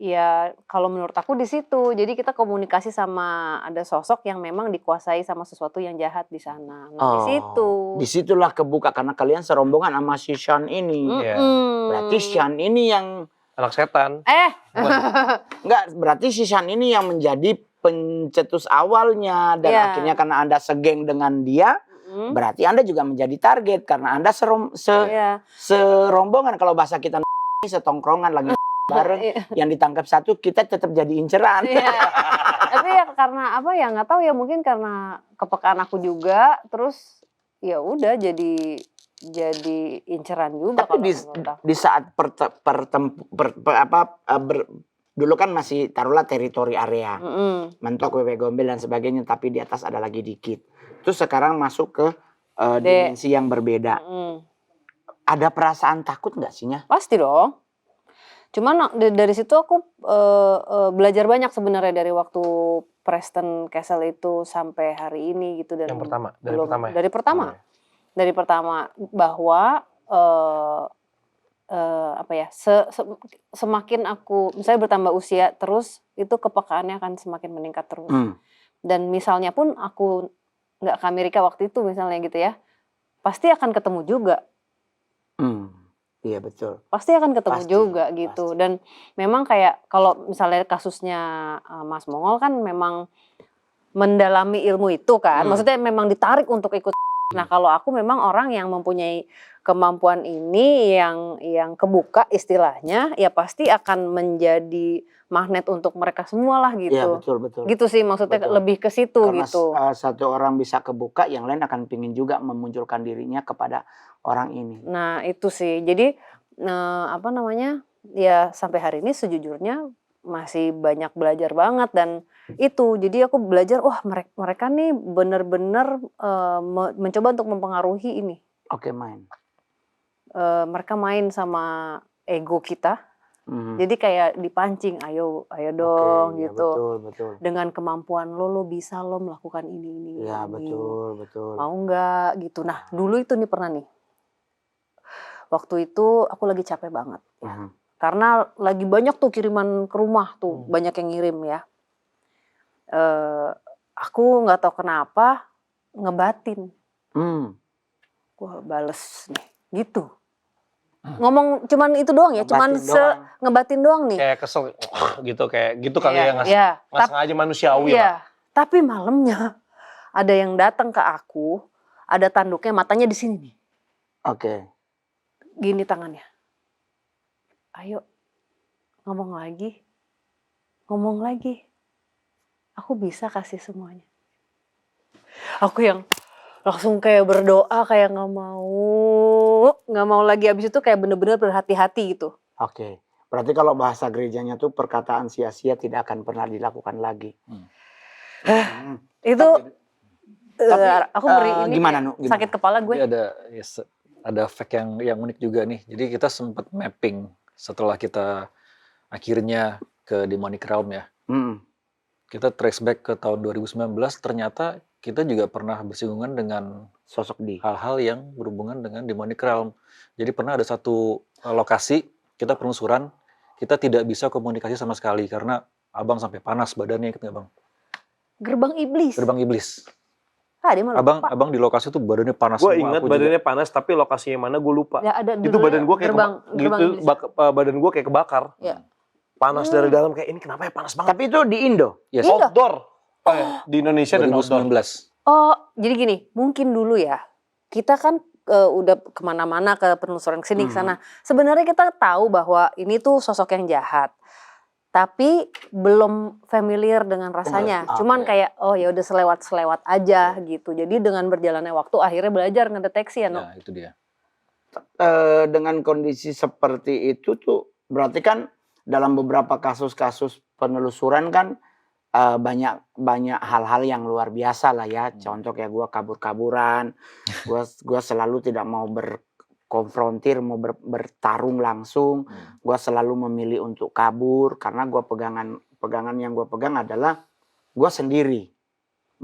ya kalau menurut aku di situ. Jadi kita komunikasi sama ada sosok yang memang dikuasai sama sesuatu yang jahat di sana. Nah, di situ. Disitulah kebuka karena kalian serombongan sama si Sean ini. Berarti Sean ini yang Anak setan. Enggak, berarti si Sean ini yang menjadi pencetus awalnya dan akhirnya karena Anda segeng dengan dia, berarti Anda juga menjadi target karena Anda serombongan. Kalau bahasa kita setongkrongan lagi bareng, yang ditangkap satu kita tetap jadi inceran. Tapi ya karena apa ya, nggak tahu ya, mungkin karena kepekaan aku juga, terus ya udah jadi inceran juga. Tapi di saat dulu kan masih taruhlah teritori area, mentok WP Gombel dan sebagainya, tapi di atas ada lagi dikit. Terus sekarang masuk ke dimensi yang berbeda. Ada perasaan takut nggak sih Nya? Pasti dong. Cuman dari situ aku belajar banyak sebenarnya dari waktu Preston Castle itu sampai hari ini gitu. Dan Yang pertama, dari pertama bahwa semakin aku misalnya bertambah usia terus, itu kepekaannya akan semakin meningkat terus. Dan misalnya pun aku nggak ke Amerika waktu itu misalnya gitu ya, pasti akan ketemu juga. Iya betul. Pasti akan ketemu juga gitu. Dan memang kayak kalau misalnya kasusnya Mas Mongol kan memang mendalami ilmu itu kan. Maksudnya memang ditarik untuk ikut Nah, kalau aku memang orang yang mempunyai kemampuan ini yang kebuka istilahnya, ya pasti akan menjadi magnet untuk mereka semua lah Iya, gitu. betul. Gitu sih maksudnya Betul. lebih ke situ Karena gitu. satu orang bisa kebuka, yang lain akan pingin juga memunculkan dirinya kepada orang ini. Nah, itu sih. Jadi apa namanya? Ya sampai hari ini sejujurnya masih banyak belajar banget dan itu. Jadi aku belajar, wah mereka nih benar-benar mencoba untuk mempengaruhi ini. Oke, main. Mereka main sama ego kita. Mhm. Jadi kayak dipancing, ayo dong Oke, iya, gitu. betul. Dengan kemampuan lo bisa lo melakukan ini. Iya, ini. betul. Mau nggak gitu. Nah, dulu itu nih pernah nih. Waktu itu aku lagi capek banget. Mhm. Karena lagi banyak tuh kiriman ke rumah tuh, banyak yang ngirim ya. Aku nggak tahu kenapa ngebatin. Gua bales nih, gitu. Ngomong cuman itu doang ya, cuman ngebatin doang nih. Kayak kesel gitu, kayak gitu kali ya, nggak Iya, sengaja manusiawi lah. iya. Tapi malamnya ada yang datang ke aku, ada tanduknya, matanya di sini nih. Oke. Gini tangannya. Ayo, ngomong lagi. Aku bisa kasih semuanya. Aku yang langsung kayak berdoa, kayak nggak mau lagi. Abis itu kayak bener-bener berhati-hati gitu. Oke. Berarti kalau bahasa gerejanya tuh perkataan sia-sia tidak akan pernah dilakukan lagi. Itu Tapi, aku beri ini gimana, kayak Nu? Gimana? sakit kepala gue. Jadi ada fact yang unik juga nih. Jadi kita sempat mapping setelah kita akhirnya ke Demonic Realm ya. Kita trace back ke tahun 2019, ternyata kita juga pernah bersinggungan dengan Sosok di. hal-hal yang berhubungan dengan Demonic Realm. Jadi pernah ada satu lokasi, kita penelusuran, kita tidak bisa komunikasi sama sekali karena abang sampai panas badannya, ingat nggak bang? Gerbang iblis. Gerbang iblis. Dia malah lupa. Abang di lokasi tuh badannya panas Gue semua. ingat aku badannya panas, tapi lokasinya mana gue lupa. Ya, ada Itu badan gue kayak iblis. badan gue kayak kebakar. Ya. Panas dari dalam, kayak ini kenapa ya panas banget. Tapi itu di Indo. Yes. Indo. Outdoor. Di Indonesia dan outdoor. 2019. Oh, jadi gini, mungkin dulu ya, kita kan udah kemana-mana ke penelusuran kesini kesana. Sebenarnya kita tahu bahwa ini tuh sosok yang jahat, tapi belum familiar dengan rasanya. Cuman kayak oh ya udah selewat aja gitu. Jadi dengan berjalannya waktu akhirnya belajar ngedeteksi ya, No? Nah, itu dia. Dengan kondisi seperti itu tuh berarti kan dalam beberapa kasus-kasus penelusuran kan banyak hal-hal yang luar biasa lah ya. Contoh kayak gue kabur-kaburan, gue selalu tidak mau berkonfrontir, mau bertarung langsung. Gue selalu memilih untuk kabur karena gue pegangan yang gue pegang adalah gue sendiri.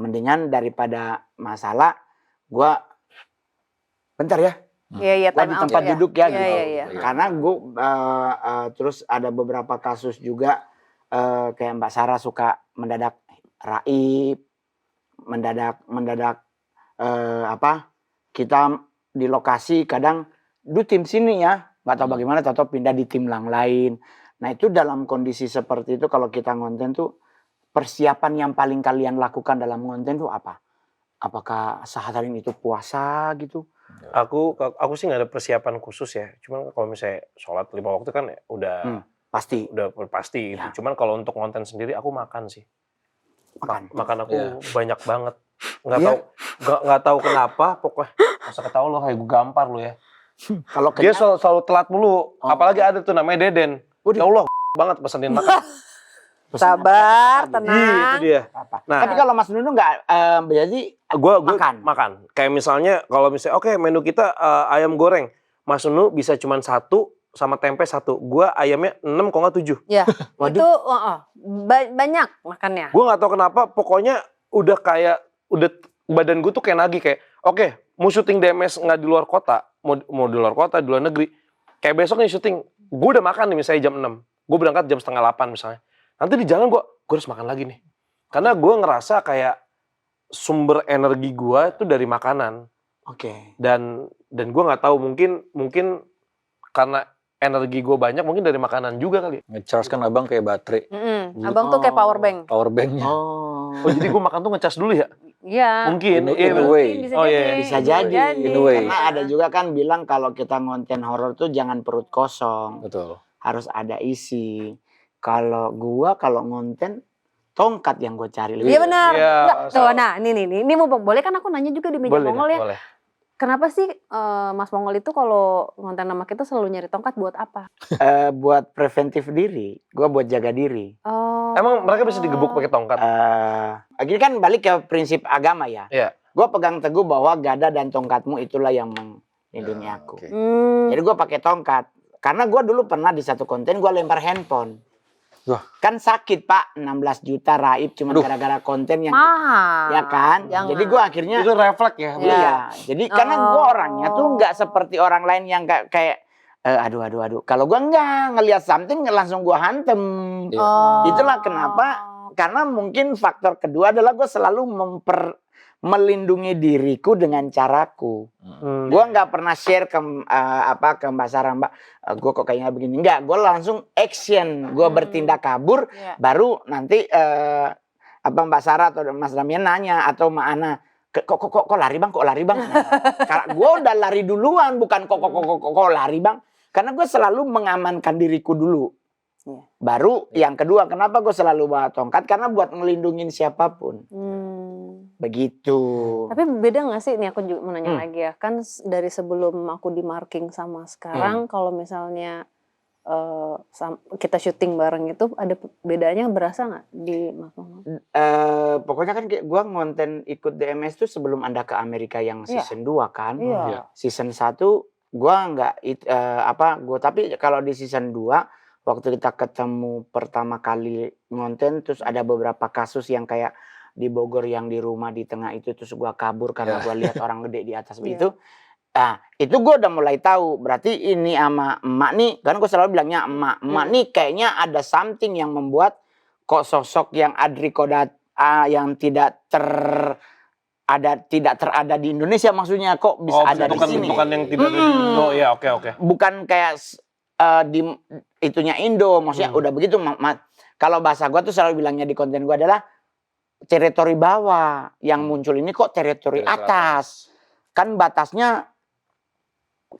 Mendingan daripada masalah, gue bentar ya. Iya, Gua di tempat duduk ya gitu. Iya. Karena gue terus ada beberapa kasus juga kayak Mbak Sarah suka mendadak raib, mendadak kita di lokasi kadang tim sini ya, nggak tahu bagaimana, tahu pindah di tim yang lain. Nah itu dalam kondisi seperti itu kalau kita ngonten tuh persiapan yang paling kalian lakukan dalam ngonten tuh apa? Apakah seharian itu puasa gitu? Aku sih nggak ada persiapan khusus ya. Cuman kalau misalnya sholat 5 waktu kan udah pasti. Gitu. Cuman kalau untuk konten sendiri aku makan sih. Makan aku banyak banget. Nggak tahu kenapa. Pokoknya masa ketawa lo kayak gue gampar lo ya. Kalau dia selalu telat mulu. Apalagi ada tuh namanya Deden. Ya Allah banget pesenin makan. Sabar, tenang. Itu dia. Nah, tapi kalau Mas Nunu nggak berarti gue makan. Kayak misalnya kalau misalnya oke, menu kita ayam goreng, Mas Nunu bisa cuma 1 sama tempe 1. Gue ayamnya 6 kok nggak 7. Ya, itu banyak makannya. Gue nggak tahu kenapa, pokoknya udah badan gue tuh kayak nagih kayak oke, mau syuting DMS nggak di luar kota, mau di luar kota, di luar negeri. Kayak besok nih syuting, gue udah makan nih misalnya jam 6. Gue berangkat jam 7:30 misalnya. Nanti di jalan gue harus makan lagi nih. Karena gue ngerasa kayak sumber energi gue itu dari makanan. Oke. Dan gue nggak tahu mungkin karena energi gue banyak mungkin dari makanan juga kali. Nge-charge kan abang kayak baterai. Abang tuh kayak power bank. Power banknya. Oh jadi gue makan tuh ngecas dulu ya? Iya. Mungkin. In a way. Bisa Oh, jadi. iya. Bisa jadi. In a way. Karena ada juga kan bilang kalau kita ngonten horor tuh jangan perut kosong. Betul. Harus ada isi. Kalau ngonten tongkat yang gue cari lebih. Iya benar. Iya, Nggak, tuh, so- nah ini mau boleh kan aku nanya juga di meja Boleh, Mongol ya. boleh. Kenapa sih Mas Mongol itu kalau ngonten nama kita selalu nyari tongkat buat apa? Buat preventif diri. Gue buat jaga diri. Oh. Emang mereka bisa digebuk pakai tongkat? Akhirnya kan balik ke prinsip agama ya. Iya. Gue pegang teguh bahwa gada dan tongkatmu itulah yang melindungi Ya, aku. oke. Jadi gue pakai tongkat. Karena gue dulu pernah di satu konten gue lempar handphone. Wah. Kan sakit pak, 16 juta raib cuma Aduh. gara-gara konten yang Mahal. ya kan. Jangan. Jadi gue akhirnya Itu refleks ya? Iya. iya. Jadi karena gue Oh. orangnya tuh nggak seperti orang lain yang kayak aduh. Kalau gue nggak ngelihat something langsung gue hantem. Iya. Oh. Itulah kenapa. Karena mungkin faktor kedua adalah gue selalu melindungi diriku dengan caraku. Hmm. Gue nggak pernah share ke Mbak Sarah, Mbak, gue kok kayaknya begini. Enggak, gue langsung action. Gue bertindak kabur, Iya. baru nanti Mbak Sarah atau Mas Damian nanya atau Mbak Ana, kok lari bang, Nah, gue udah lari duluan, bukan kok lari bang. Karena gue selalu mengamankan diriku dulu. Iya. Baru yang kedua, kenapa gue selalu bawa tongkat? Karena buat ngelindungin siapapun. Begitu. Tapi beda nggak sih? Ini aku juga mau nanya Hmm. lagi ya. Kan dari sebelum aku di marking sama sekarang, kalau misalnya kita syuting bareng itu ada bedanya berasa nggak di Mas Mongol? Pokoknya kan gue ngonten ikut DMS tuh sebelum Anda ke Amerika yang Iya. season 2 kan. Iya. Season 1 gue tapi kalau di season 2 waktu kita ketemu pertama kali ngonten terus ada beberapa kasus yang kayak di Bogor yang di rumah di tengah itu terus gue kabur karena gue lihat orang gede di atas Iya. itu. Nah, itu gue udah mulai tahu berarti ini sama emak nih, kan gue selalu bilangnya emak nih kayaknya ada something yang membuat kok sosok yang Adri Kodat yang tidak terada di Indonesia maksudnya kok bisa ada di sini. Bukan yang tidak ada di Indo. Ya, oke. Bukan kayak di itunya Indo, maksudnya udah begitu. Kalau bahasa gue tuh selalu bilangnya di konten gue adalah teritori bawah yang muncul ini kok teritori atas. Kan batasnya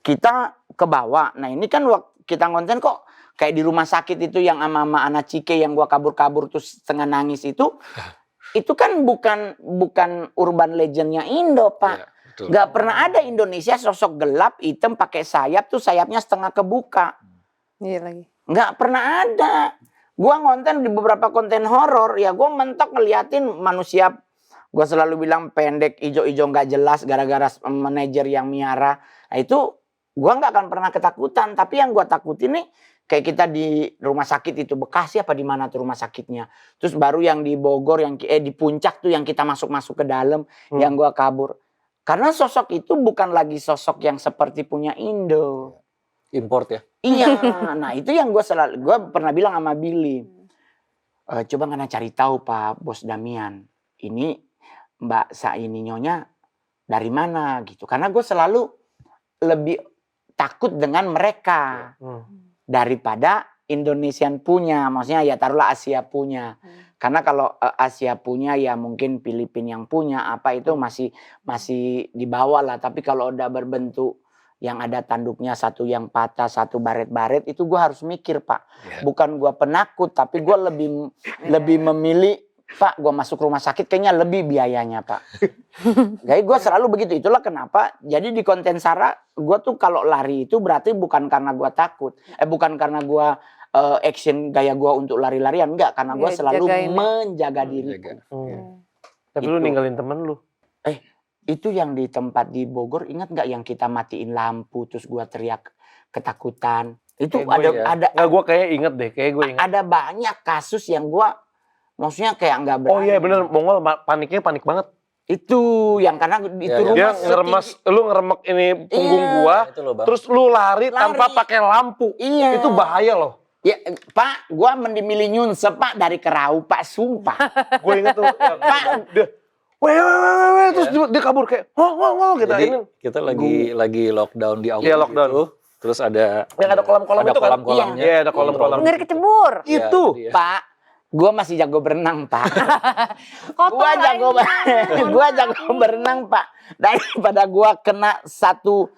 kita ke bawah. Nah ini kan kita konten kok kayak di rumah sakit itu yang sama anak Cike yang gua kabur-kabur terus setengah nangis itu kan bukan urban legendnya Indo pak. Iya, betul. Gak pernah ada Indonesia sosok gelap hitam pakai sayap tuh sayapnya setengah kebuka. Iya lagi. Nggak pernah ada. Gua ngonten di beberapa konten horor ya gua mentok ngeliatin manusia. Gua selalu bilang pendek, ijo-ijo nggak jelas gara-gara manajer yang miara. Nah itu gua nggak akan pernah ketakutan. Tapi yang gua takutin nih kayak kita di rumah sakit itu Bekasi apa di mana tuh rumah sakitnya. Terus baru yang di Bogor yang di Puncak tuh yang kita masuk ke dalam yang gua kabur. Karena sosok itu bukan lagi sosok yang seperti punya Indo. Import ya. Iya, nah itu yang gue pernah bilang sama Billy. Coba ngana cari tahu Pak Bos Damian. Ini Mbak Saini nyonya dari mana gitu. Karena gue selalu lebih takut dengan mereka daripada Indonesian punya. Maksudnya ya taruhlah Asia punya. Karena kalau Asia punya ya mungkin Filipina yang punya apa itu masih di bawah lah. Tapi kalau udah berbentuk yang ada tanduknya satu yang patah, satu baret-baret itu gue harus mikir Pak. Yeah. Bukan gue penakut tapi gue lebih memilih Pak gue masuk rumah sakit kayaknya lebih biayanya Pak. Jadi gue selalu begitu. Itulah kenapa jadi di konten Sarah gue tuh kalau lari itu berarti bukan karena gue takut. Bukan karena gue action gaya gue untuk lari-larian. Enggak, karena gue selalu menjaga diriku. Tapi lu ninggalin temen lu. Itu yang di tempat di Bogor, ingat nggak yang kita matiin lampu terus gua teriak ketakutan. Itu ada gue kayak inget deh, kayak gue inget. ada banyak kasus yang gua maksudnya kayak nggak berani. Oh iya bener, Mongol paniknya panik banget. Itu yang karena itu rumah Dia lu ngeremek ini punggung gua, Itu loh, Bang. terus lu lari tanpa pakai lampu. Iya. Itu bahaya loh. Ya, Pak, gua mendimilih nyunsep Pak dari Kerau, Pak, sumpah. Gue inget tuh. Pak, Dia, weh, terus dia kabur kayak, gitu. Jadi Ini kita lagi lockdown di outdoor lockdown. gitu. Terus ada yang ada kolam-kolam itu kan? kolam-kolamnya. Iya, ada kolam-kolam. Ngeri kecebur. Itu. Iya. Pak, Gua masih jago berenang, Pak. Kotor Gua jago berenang, Pak. Daripada gua kena satu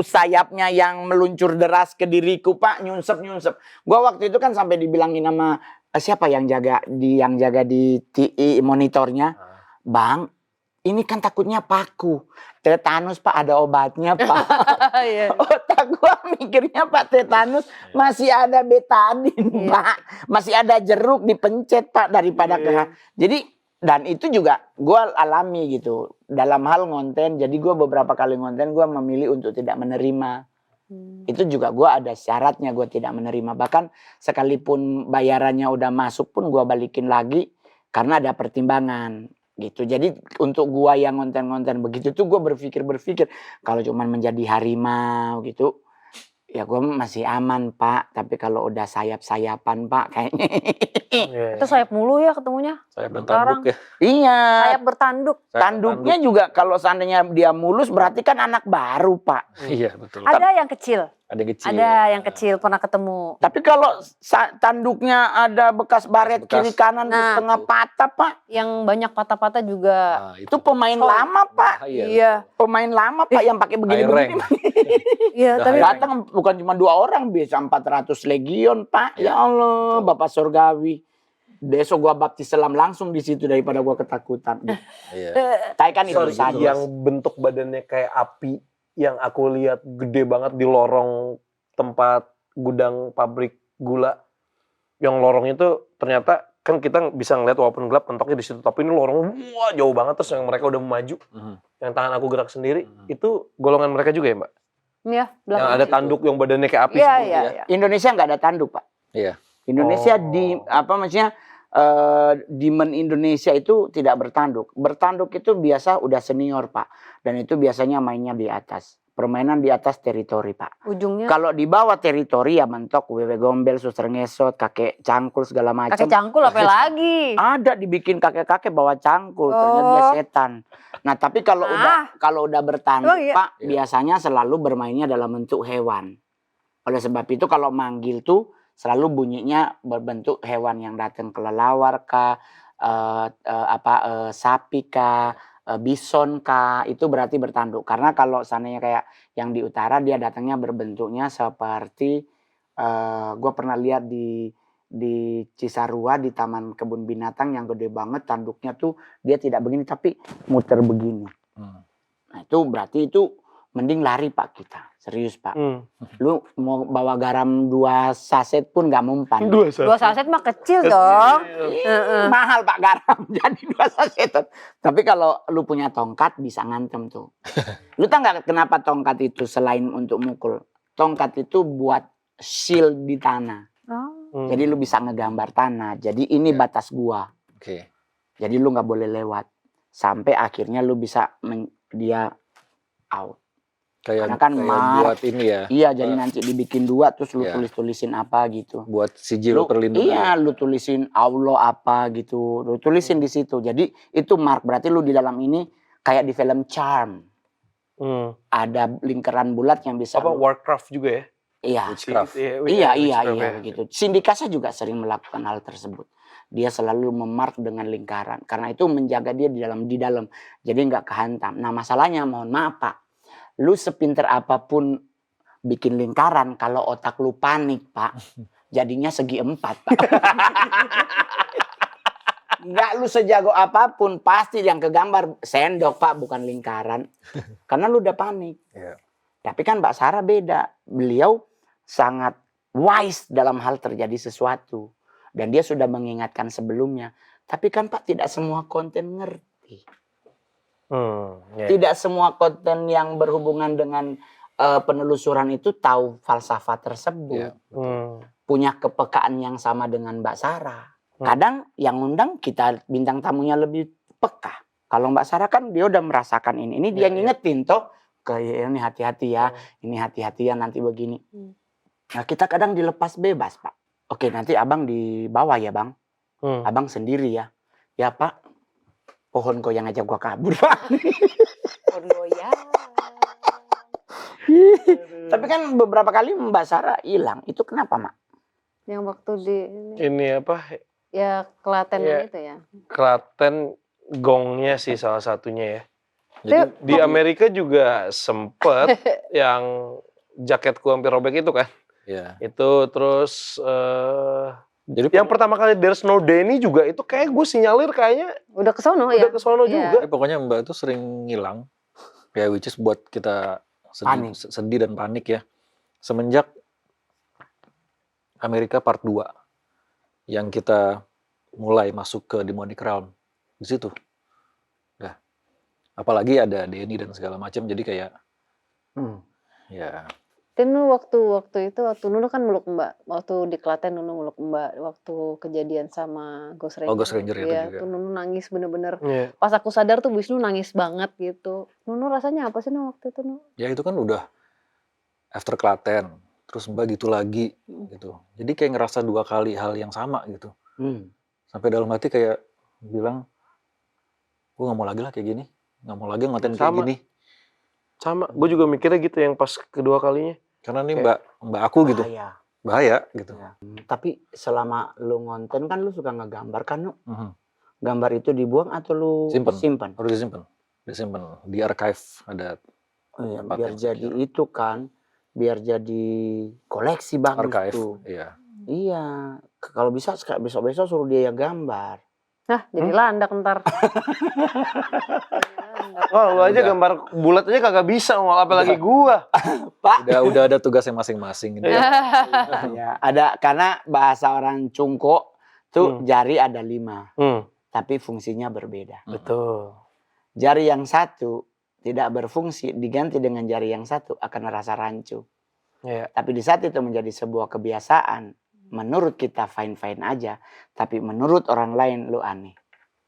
sayapnya yang meluncur deras ke diriku, Pak, nyunsep. Gua waktu itu kan sampai dibilangin sama siapa yang jaga di TI monitornya, "Bang, ini kan takutnya paku. Tetanus, Pak, ada obatnya, Pak." Iya. Otak gua mikirnya, Pak, tetanus masih ada betadin, Iya. Pak. Masih ada jeruk dipencet, Pak, daripada Jadi dan itu juga gua alami gitu. Dalam hal ngonten, jadi gua beberapa kali ngonten gua memilih untuk tidak menerima. Itu juga gua ada syaratnya, gua tidak menerima. Bahkan sekalipun bayarannya udah masuk pun gua balikin lagi karena ada pertimbangan. Gitu. Jadi untuk gua yang ngonten-ngonten begitu tuh gua berpikir kalau cuman menjadi harimau gitu ya gua masih aman, Pak. Tapi kalau udah sayap-sayapan, Pak, kayaknya Itu sayap mulu ya ketemunya. Saya bertanduk ya. iya. Sayap bertanduk. Tanduknya juga kalau seandainya dia mulus berarti kan anak baru, Pak. Iya betul. Ada yang kecil. Ada yang kecil. Ada yang kecil pernah ketemu. Tapi kalau tanduknya ada bekas baret Bekas. kiri kanan Nah. setengah patah, Pak. Yang banyak patah-patah juga. Nah, Itu pemain lama, Pak. Iya. Pemain lama, Pak, yang pakai begini-begini. Iya, Udah tapi high Datang bukan cuma 2 orang, bisa 400 legion, Pak. Ya Allah, Bapak Surgawi. Besok gua baptis selam langsung di situ daripada gua ketakutan. Iya. Tapi kan itu Sorry, saja. yang bentuk badannya kayak api yang aku lihat gede banget di lorong tempat gudang pabrik gula. Yang lorong itu ternyata kan kita bisa ngeliat walaupun gelap mentoknya di situ, tapi ini lorong wah jauh banget. Terus yang mereka udah maju, yang tangan aku gerak sendiri, itu golongan mereka juga ya, Mbak? Iya, Yang belakang. ada tanduk yang badannya kayak api Iya, semua. iya, ya. iya. Indonesia nggak ada tanduk, Pak. Iya. Indonesia Oh. Demon Indonesia itu tidak bertanduk. Bertanduk itu biasa udah senior, Pak. Dan itu biasanya mainnya di atas. Permainan di atas teritori, Pak. Ujungnya Kalau di bawah teritori ya mentok, wewe gombel, suster ngesot, kakek cangkul segala macam. kakek cangkul apa lagi? Ada dibikin kakek-kakek bawa cangkul, ternyata dia Oh. setan. Nah, tapi kalau udah bertanduk, Emang iya? Pak, Iya. biasanya selalu bermainnya dalam bentuk hewan. Oleh sebab itu kalau manggil tuh selalu bunyinya berbentuk hewan yang datang kelelawar kah, sapi kah, bison kah, itu berarti bertanduk. Karena kalau seandainya kayak yang di utara dia datangnya berbentuknya seperti gue pernah lihat di Cisarua di Taman Kebun Binatang yang gede banget, tanduknya tuh dia tidak begini tapi muter begini. Nah, itu berarti itu mending lari, Pak, kita. Serius, Pak. Lu mau bawa garam 2 saset pun gak mempan. 2 saset. 2 saset mah kecil dong. Mahal, Pak, garam. Jadi 2 saset. Tapi kalau lu punya tongkat bisa ngantem tuh. Lu tahu gak kenapa tongkat itu selain untuk mukul? Tongkat itu buat shield di tanah. Oh. Jadi lu bisa ngegambar tanah. Jadi ini batas gua. Oke. Jadi lu nggak boleh lewat. Sampai akhirnya lu bisa dia out. Karena Kayak, kan buat ini ya. Iya, jadi nanti dibikin 2 terus lu Iya. tulis-tulisin apa gitu. Buat sigil Lu, perlindungan. iya, lu tulisin Allah apa gitu. Lu tulisin di situ. Jadi itu mark, berarti lu di dalam ini kayak di film Charm. Ada lingkaran bulat yang bisa Apa Warcraft juga ya? Iya. Witchcraft. Iya, Witchcraft ya. gitu. Sindikasa juga sering melakukan hal tersebut. Dia selalu memark dengan lingkaran. Karena itu menjaga dia di dalam. Jadi nggak kehantam. Nah, masalahnya mohon maaf, Pak. Lu sepinter apapun bikin lingkaran, kalau otak lu panik, Pak, jadinya segi 4, Pak. Nggak lu sejago apapun, pasti yang kegambar sendok, Pak, bukan lingkaran. Karena lu udah panik. Iya. Tapi kan Mbak Sarah beda. Beliau sangat wise dalam hal terjadi sesuatu. Dan dia sudah mengingatkan sebelumnya. Tapi kan Pak, tidak semua konten ngerti. Tidak semua konten yang berhubungan dengan penelusuran itu tahu falsafah tersebut. Punya kepekaan yang sama dengan Mbak Sarah. Kadang yang undang kita bintang tamunya lebih peka. Kalau Mbak Sarah kan dia udah merasakan ini. Ini dia ngingetin toh. Kayak ini hati-hati ya. Ini hati-hati ya nanti begini. Nah, kita kadang dilepas bebas, Pak. Oke, nanti abang di bawah ya, Bang. Abang sendiri ya. Ya, Pak. Pohon kau yang ngajak gua kabur, Pak. Pohon goyang. Tapi kan beberapa kali Mbak Sarah hilang. Itu kenapa, Mak? Yang waktu di Ini apa? Ya Klaten Iya. yang itu ya. Klaten gongnya sih salah satunya ya. Jadi Di Amerika juga sempet yang jaketku hampir robek itu kan. ya. Itu terus Jadi yang pertama kali There's No Danny juga itu kayak gue sinyalir kayaknya Udah ke sono ya. udah ke sono Iya. juga. pokoknya Mbak itu sering ngilang. Ya which is buat kita Panik. sedih dan panik ya. Semenjak Amerika Part 2 yang kita mulai masuk ke Demonic Realm di situ. Nah, apalagi ada Denny dan segala macam jadi kayak ya Dan waktu itu Nunu kan meluk Mbak. Waktu di Klaten Nunu meluk Mbak. Waktu kejadian sama Ghost Ranger. Ghost Ranger itu ya, juga. tuh Nunu nangis bener-bener. Iya. Pas aku sadar tuh Wisnu nangis banget gitu. Nunu rasanya apa sih Nu waktu itu Nu? ya itu kan udah after Klaten, terus Mbak gitu lagi gitu. Jadi kayak ngerasa 2 kali hal yang sama gitu. Sampai dalam hati kayak bilang, gue nggak mau lagi lah kayak gini, nggak mau lagi ngatain kayak Sama. gini. Sama, gue juga mikirnya gitu yang pas kedua kalinya. Karena nih mbak aku gitu, bahaya gitu. Ya. Tapi selama lu ngonten kan lu suka ngegambar kan Nu? Mhm. Gambar itu dibuang atau lu simpan? Harus disimpan di archive ada Oh iya, tempat biar yang jadi secure. itu kan, biar jadi koleksi bagus archive, tuh. iya. Iya, kalau bisa besok-besok suruh dia yang gambar. Nah, jadi landak ntar. Wah, lu aja Udah. gambar bulat aja kagak bisa, mau apalagi gua. Pak. Udah ada tugasnya masing-masing. Gitu. Ya, ada karena bahasa orang Cungko tuh jari ada 5, tapi fungsinya berbeda. Betul. Jari yang satu tidak berfungsi diganti dengan jari yang satu akan merasa rancu. Iya. Tapi di saat itu menjadi sebuah kebiasaan, menurut kita fine-fine aja, tapi menurut orang lain lu aneh.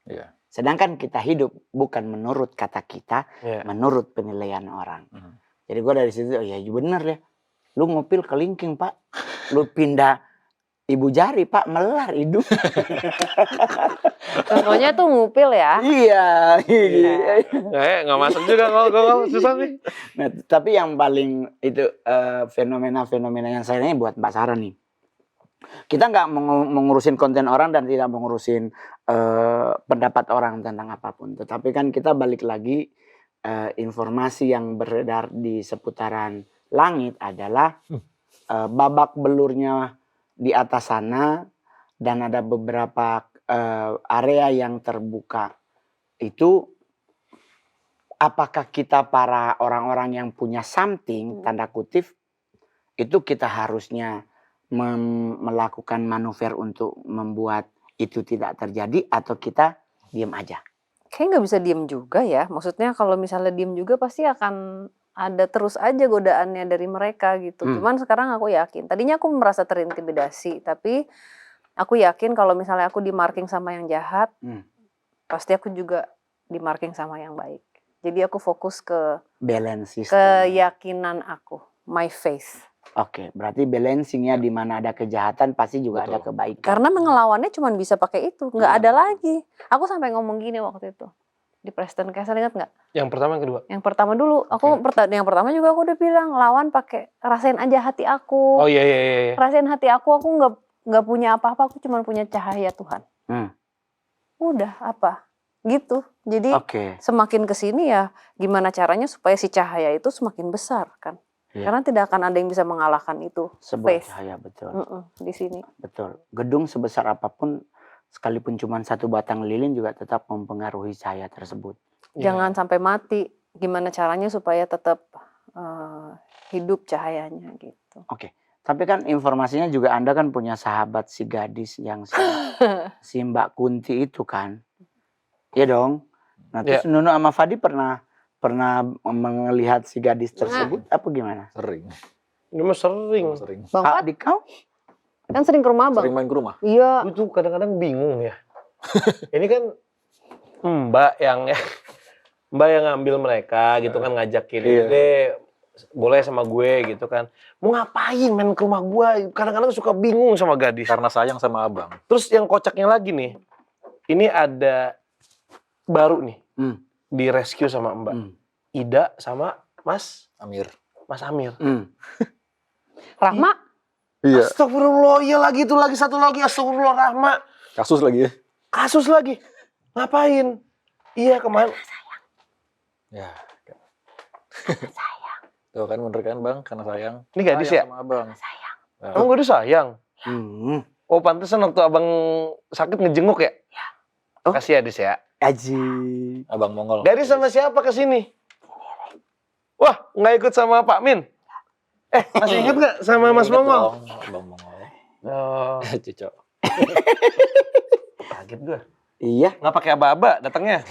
Iya. Sedangkan kita hidup bukan menurut kata kita, Iya. menurut penilaian orang. Mhm. Jadi gue dari situ, oh ya bener ya. Lu ngupil kelingking Pak. Lu pindah ibu jari Pak, melar hidup. Contohnya tuh ngupil ya. Iya. Nggak masuk juga kalau susah nih. Nah, tapi yang paling itu fenomena-fenomena yang saya ini buat Mbak Sarah nih. Kita nggak mengurusin konten orang dan tidak mengurusin pendapat orang tentang apapun. Tetapi kan kita balik lagi informasi yang beredar di seputaran langit adalah babak belurnya di atas sana dan ada beberapa area yang terbuka. Itu apakah kita para orang-orang yang punya something, tanda kutip, itu kita harusnya melakukan manuver untuk membuat itu tidak terjadi atau kita diam aja? Kayaknya nggak bisa diem juga ya. Maksudnya kalau misalnya diem juga pasti akan ada terus aja godaannya dari mereka gitu. Cuman sekarang aku yakin. Tadinya aku merasa terintimidasi, tapi aku yakin kalau misalnya aku di-marking sama yang jahat, pasti aku juga di-marking sama yang baik. Jadi aku fokus ke Balance system. keyakinan aku, my faith. Oke, berarti balancingnya di mana ada kejahatan pasti juga ada kebaikan. Karena mengelawannya cuma bisa pakai itu, nggak ada lagi. Aku sampai ngomong gini waktu itu di Preston Castle, ingat nggak? Yang pertama, yang kedua. Yang pertama dulu, aku yang pertama juga aku udah bilang lawan pakai rasain aja hati aku. Oh iya. Rasain hati aku nggak punya apa-apa, aku cuma punya cahaya Tuhan. Udah apa? Gitu. Jadi semakin kesini ya gimana caranya supaya si cahaya itu semakin besar kan? Karena tidak akan ada yang bisa mengalahkan itu. Sebuah cahaya, betul. Di sini. Betul. Gedung sebesar apapun, sekalipun cuma satu batang lilin juga tetap mempengaruhi cahaya tersebut. Jangan sampai mati. Gimana caranya supaya tetap hidup cahayanya gitu. Oke. Tapi kan informasinya juga Anda kan punya sahabat si gadis yang si Mbak Kunti itu kan. Iya dong. Nah terus Nunu sama Fadi pernah melihat si gadis tersebut apa gimana? Sering. Ini mah sering. Bang Pat, Di kau? kan sering ke rumah Bang. Sering main ke rumah. Iya. Gue tuh kadang-kadang bingung ya. Ini kan Mbak yang ngambil mereka gitu kan, ngajakin deh boleh sama gue gitu kan. Mau ngapain main ke rumah gue? Kadang-kadang suka bingung sama gadis. Karena sayang sama abang. Terus yang kocaknya lagi nih, ini ada baru nih di rescue sama Mbak Ida sama Mas Amir. Rahma? Iya. Astagfirullah, iya lagi itu lagi satu lagi, astagfirullah Rahma. Kasus lagi ya. Kasus lagi. Ngapain? Iya kemarin. Ya. Tuh kan bener kan Bang, karena sayang. Ini gadis ya? Sayang sama Abang. Nah, Emang gue udah sayang. Hmm. Oh pantesan waktu abang sakit ngejenguk ya? Oh. Kasih ya Dis ya. Aji. Abang Mongol. Gadis sama siapa kesini? Wah nggak ikut sama Pak Min? Masih ingat nggak sama Mas Ingat Mongol? dong, Abang Mongol. Oh, Cicok. kaget gue. Iya. Nggak pakai aba-aba datangnya.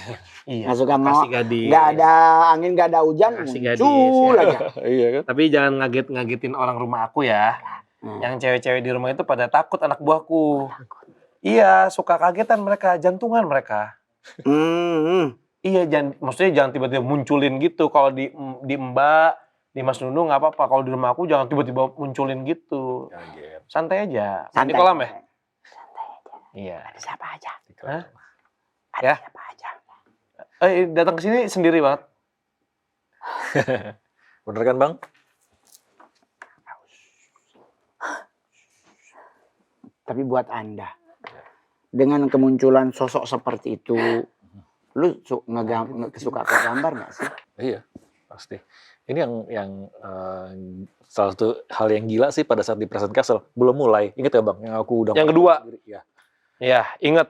Iya. Nggak suka Kasih gadis. Nggak ada angin, nggak ada hujan, Kasih gadis, muncul ya. aja. Iya kan? Tapi jangan ngagetin orang rumah aku ya. Yang cewek-cewek di rumah itu pada takut anak buahku. Iya, suka kagetan mereka, jantungan mereka. Iya, maksudnya jangan tiba-tiba munculin gitu. Kalau di Mbak, di Mas Nunu nggak apa-apa. Kalau di rumah aku jangan tiba-tiba munculin gitu. Kaget. Santai aja. Santai. Di kolam ya? Iya. Ada siapa aja? Hah? Ada Ya? siapa aja? Datang ke sini sendiri banget. Bener kan Bang? Tapi buat Anda, dengan kemunculan sosok seperti itu, lu suka kegambar nggak sih? Iya, pasti. Ini yang salah satu hal yang gila sih pada saat di Present Castle. Belum mulai. Ingat ya Bang, yang aku udah Yang kedua. Iya. Ya, inget.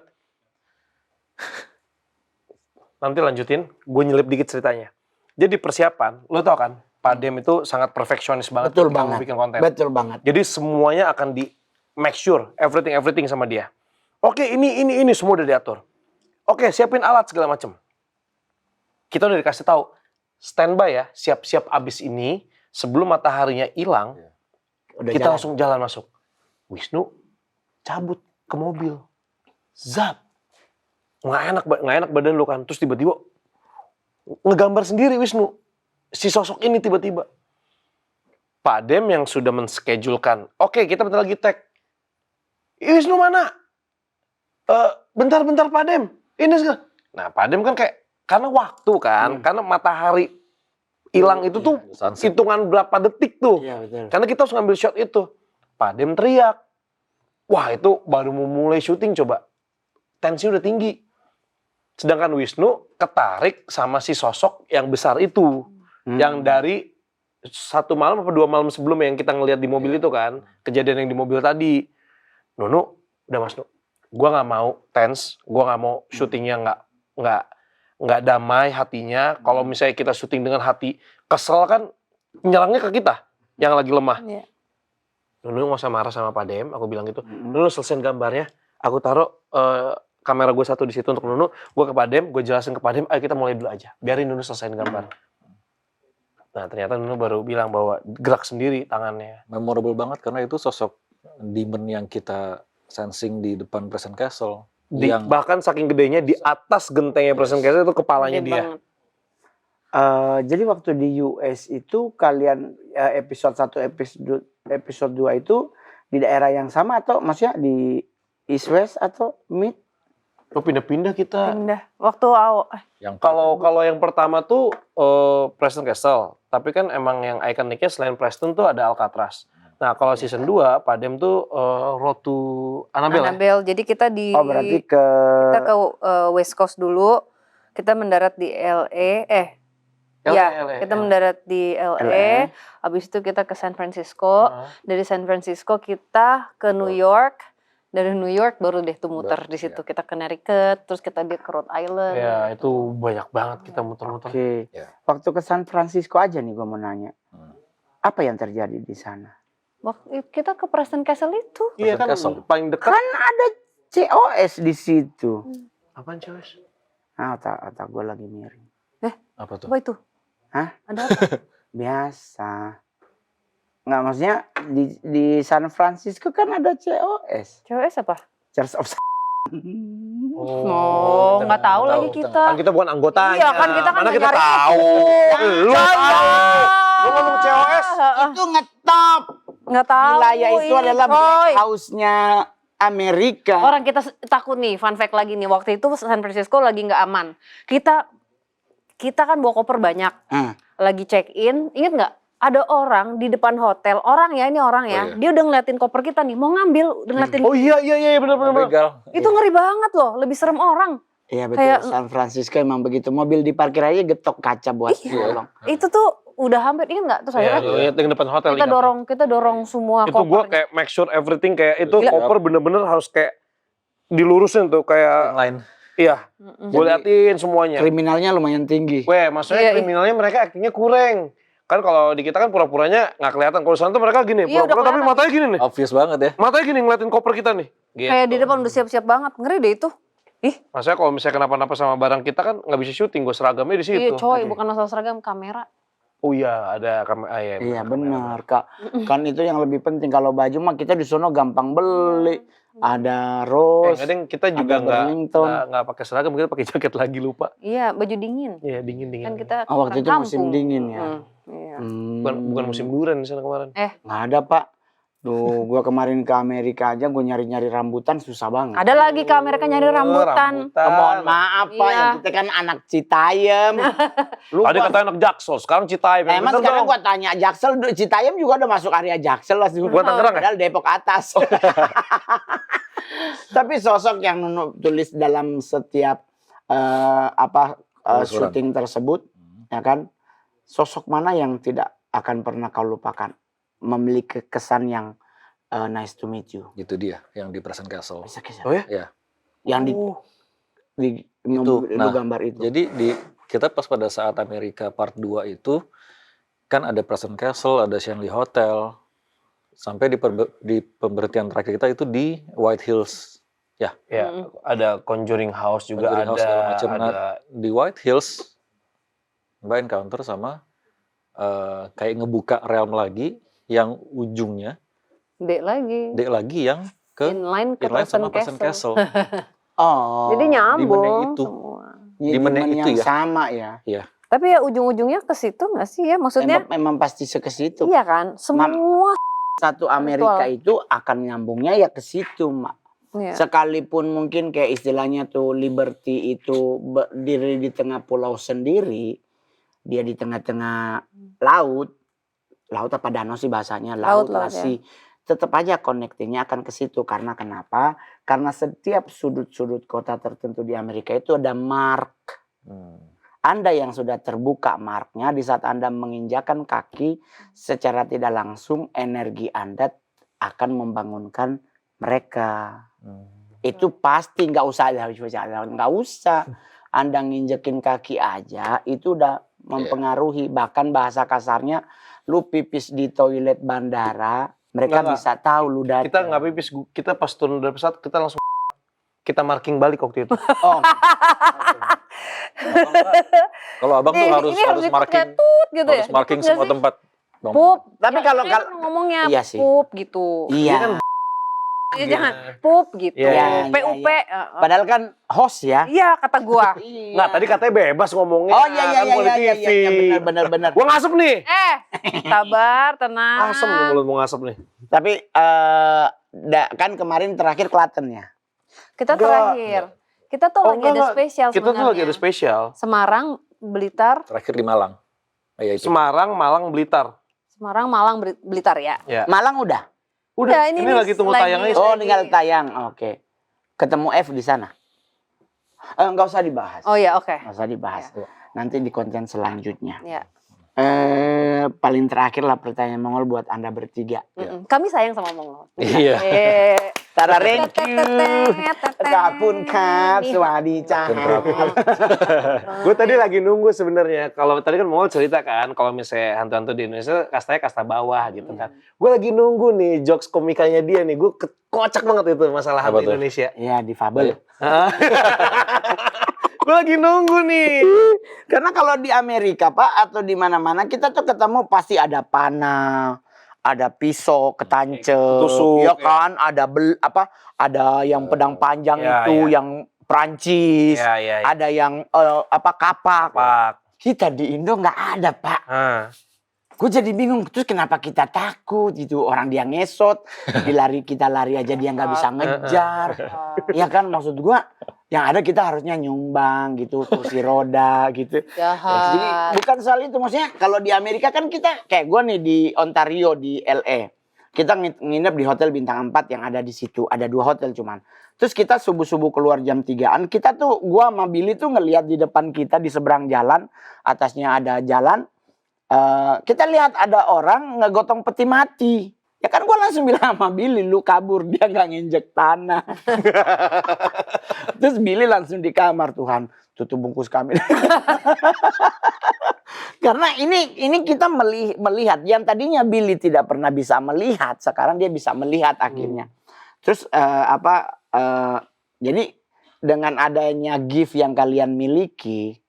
Nanti lanjutin, gue nyelip dikit ceritanya. Jadi persiapan, lo tau kan, Pak Dem itu sangat perfeksionis banget Betul ketika mau banget. bikin konten. Betul banget. Jadi semuanya akan di make sure, everything sama dia. Oke, ini semua udah diatur. Oke, siapin alat segala macem. Kita udah dikasih tahu, standby ya, siap-siap abis ini, sebelum mataharinya hilang, Udah kita jalan. langsung jalan masuk. Wisnu cabut ke mobil. Zap. Nggak enak badan lu kan. Terus tiba-tiba ngegambar sendiri Wisnu. Si sosok ini tiba-tiba. Pak Dem yang sudah menschedule-kan. Oke, kita bentar lagi tag. Wisnu mana? Bentar Pak Dem. Ini sekarang. Nah, Pak Dem kan kayak, karena waktu kan, karena matahari hilang itu tuh Sunset. hitungan berapa detik tuh. Iya betul. Karena kita harus ngambil shot itu. Pak Dem teriak. Wah itu baru mau mulai syuting coba. Tensi udah tinggi. Sedangkan Wisnu ketarik sama si sosok yang besar itu. Yang dari 1 malam apa 2 malam sebelum yang kita ngelihat di mobil itu kan. Kejadian yang di mobil tadi. Nunu, udah Mas Nu. Gua nggak mau tense. Gua nggak mau syutingnya nggak damai hatinya. Kalau misalnya kita syuting dengan hati kesel kan nyerangnya ke kita yang lagi lemah. Iya. Nunu nggak usah marah sama Pak Dem, aku bilang gitu. Nunu selesaiin gambarnya, aku taruh kamera gue 1 di situ untuk Nunu. Gue ke Pak Dem, gue jelasin ke Pak Dem, ayo kita mulai dulu aja. Biarin Nunu selesaiin gambar. Nah ternyata Nunu baru bilang bahwa gerak sendiri tangannya. Memorable banget karena itu sosok demon yang kita sensing di depan Present Castle. Yang Bahkan saking gedenya di atas gentengnya Present Castle itu kepalanya Gede dia. banget. Jadi waktu di US itu kalian episode 1, episode 2 itu di daerah yang sama atau maksudnya di East West atau Mid? Oh pindah-pindah kita. Pindah. Waktu awal. yang Kalau yang pertama tuh Preston Castle, tapi kan emang yang ikoniknya selain Preston tuh ada Alcatraz. Nah kalau season 2 Pak Dem tuh Road to Annabelle. Ya? Annabelle. Jadi kita Oh berarti ke kita ke West Coast dulu. Kita mendarat di LA. LA. Kita mendarat di LA. Habis itu kita ke San Francisco. Dari San Francisco kita ke New York. Dari New York baru deh tuh muter di situ. Kita ke Connecticut, terus kita di Rhode Island. Ya itu banyak banget kita muter-muter. Oke. Ya. Waktu ke San Francisco aja nih gue mau nanya. Apa yang terjadi di sana? Waktu kita ke Preston Castle itu. Iya kan Castle. paling dekat. Kan ada COS di situ. Apaan cewek? Ah, otak gue lagi miring. apa tuh? Apa itu? Hah? Ada apa? Biasa. Nggak, maksudnya di San Francisco kan ada COS. COS apa? Church of Oh, nggak tahu lagi kita. Kan kita bukan anggotanya. Iya, kan kita kan Mana kita nyari tahu. Lu tahu. Lu ngomong COS. itu ngetop. Nggak tahu. Wilayah itu ini, adalah coy. black house-nya Amerika. Orang kita takut nih, fun fact lagi nih. Waktu itu San Francisco lagi nggak aman. Kita kan bawa koper banyak. Ah. Lagi check in, inget nggak? ada orang di depan hotel, orang ya, ini orang ya, Oh, iya. dia udah ngeliatin koper kita nih, mau ngambil, udah ngeliatin. Oh iya benar. Begal. Itu ngeri banget loh, lebih serem orang. Iya betul, Kayak- San Francisco emang begitu. Mobil di parkir aja getok kaca buat Iya. tolong. Itu tuh udah hampir, ingat nggak? Terus Iya, akhirnya lihat yang depan hotel kita ingat. dorong semua Itu gue kopernya. kayak make sure everything kayak itu Gila. koper bener-bener harus kayak dilurusin tuh kayak Yang lain. iya. Mm-mm. Gue liatin semuanya. Kriminalnya lumayan tinggi. Weh, maksudnya Iya, iya. kriminalnya mereka actingnya kurang. Kan kalau di kita kan pura-puranya nggak kelihatan. Kalau di sana tuh mereka gini, Iya, udah pura-pura tapi kelihatan. matanya gini nih. Obvious banget ya. Matanya gini ngeliatin koper kita nih. Gitu. Kayak di depan udah siap-siap banget, ngeri deh itu. Ih, Maksudnya kalau misalnya kenapa-napa sama barang kita kan nggak bisa syuting, gue seragamnya di situ. iya coy, Oke. bukan masalah seragam, kamera. Oh iya, ada kamera. Iya benar Kak. Kan itu yang lebih penting. Kalau baju mah kita di sono gampang beli. Ada Rose. Kadang kita juga ada Burlington. nggak pakai seragam, kita pakai jaket lagi lupa. Iya, baju dingin. Iya dingin. Kan kita Oh, waktu orang itu musim kampung. dingin ya. Iya. Bukan musim durian di sana kemarin. Nggak ada Pak. Duh, gua kemarin ke Amerika aja gua nyari-nyari rambutan susah banget. Ada lagi ke Amerika nyari rambutan. Mohon maaf Pak, Iya. yang kita kan anak Citayam. Lu Tadi gua- katanya anak Jaksel, sekarang Citayam. Emang Bener sekarang dong. gua tanya Jaksel, Citayam juga udah masuk area Jaksel lah. Gua Tangerang ya? Padahal Depok atas. Tapi sosok yang tulis dalam setiap Penelusuran. syuting tersebut, ya kan, sosok mana yang tidak akan pernah kau lupakan, memiliki kesan yang nice to meet you. Itu dia yang di Present Castle. Bisa kisah. Oh ya? Iya. Yang di Itu, lu nah, gambar itu. Jadi kita pas pada saat Amerika Part 2 itu kan ada Present Castle, ada Shanley Hotel, sampai di pemberhentian terakhir kita itu di White Hills. Ya, ada Conjuring House juga Conjuring House segala ada. macam. Nah, Ada. di White Hills Mbak encounter sama kayak ngebuka realm lagi yang ujungnya Dek lagi. yang ke Inline ke inline sama Present Present Castle. Castle. Oh. Jadi nyambung itu. semua. di mana yang itu ya? sama ya. Tapi ya ujung-ujungnya ke situ nggak sih ya? Maksudnya Memang pasti ke situ. iya kan? Semua. Satu Amerika itu akan nyambungnya ya ke situ, Mak. Iya. Sekalipun mungkin kayak istilahnya tuh Liberty itu berdiri di tengah pulau sendiri, dia di tengah-tengah laut apa danau sih bahasanya, laut Laut, sih. Tetap aja connectingnya akan ke situ. Karena kenapa? Karena setiap sudut-sudut kota tertentu di Amerika itu ada mark. Anda yang sudah terbuka marknya, di saat Anda menginjakan kaki, secara tidak langsung energi Anda akan membangunkan mereka. Itu pasti, nggak usah. Anda nginjekin kaki aja, itu udah mempengaruhi. Bahkan bahasa kasarnya, lu pipis di toilet bandara, mereka Nggak. bisa tahu lu datang. Kita nggak pipis, kita pas turun dari pesawat kita langsung kita marking balik waktu itu. Oh, Kalau abang tuh Nih, harus ini harus ikut marking, kayak tut gitu harus ya. marking Ikut nggak semua sih? tempat. Bang. Pup. Tapi Ya, kalau dia kan ngomongnya Iya sih. pup gitu. iya. kan Ya, jangan pup gitu. Iya, PUP. Padahal kan host ya. Iya kata gua. Nggak, tadi katanya bebas ngomongnya. Oh iya kan politisi. benar. Gua ngasep nih. Sabar, tenang. Asem nih mulut mau ngasep nih. Tapi kan kemarin terakhir Klaten ya. Kita Enggak. terakhir. Kita tuh Oh, lagi ada enggak. spesial Kita tuh lagi sebenarnya. ada spesial. Semarang, Blitar, Terakhir di Malang. Ya itu. Semarang, Malang, Blitar. Malang, Blitar ya. Ya. Malang udah. Udah, ini ini lagi tunggu lagi- tayangnya. Oh, tinggal tayang. Oke. Ketemu F di sana. Enggak usah dibahas. Oh ya, oke. Enggak usah dibahas. Nanti di konten selanjutnya. Ya. Paling terakhir lah pertanyaan Mongol buat Anda bertiga. Kami sayang sama Mongol. Iya. Tara thank you. Kapun kap, swadi cahat. Gue tadi lagi nunggu sebenarnya. Kalau tadi kan Mongol cerita kan, kalau misalnya hantu-hantu di Indonesia kastanya kasta bawah gitu kan. Gue lagi nunggu nih jokes komikanya dia nih. Gue kocak banget itu masalah Apa hantu tuh? Indonesia. Iya, difabel. Gue lagi nunggu nih. Karena kalau di Amerika Pak atau di mana-mana kita tuh ketemu pasti ada panah, ada pisau, ketance, Tusuk, ya kan, ada ada yang pedang panjang ya, itu ya. yang Prancis, Iya. ada yang kapak. Pak. Kita di Indo nggak ada Pak. Gue jadi bingung, terus kenapa kita takut gitu, orang dia ngesot, kita lari aja dia nggak bisa ngejar, ya kan, maksud gue, yang ada kita harusnya nyumbang gitu, kursi roda gitu. Jahat. Jadi bukan soal itu, maksudnya kalau di Amerika kan kita, kayak gue nih di Ontario, di LA, kita nginep di hotel bintang 4 yang ada di situ, ada 2 hotel cuman. Terus kita subuh-subuh keluar jam 3-an, kita tuh, gue sama Billy tuh ngelihat di depan kita di seberang jalan, atasnya ada jalan, kita lihat ada orang ngegotong peti mati. Ya kan gue langsung bilang sama Billy, lu kabur, dia nggak nginjek tanah. Terus Billy langsung di kamar, Tuhan tutup bungkus kami. Karena ini kita melihat yang tadinya Billy tidak pernah bisa melihat, sekarang dia bisa melihat akhirnya. Terus jadi dengan adanya gift yang kalian miliki,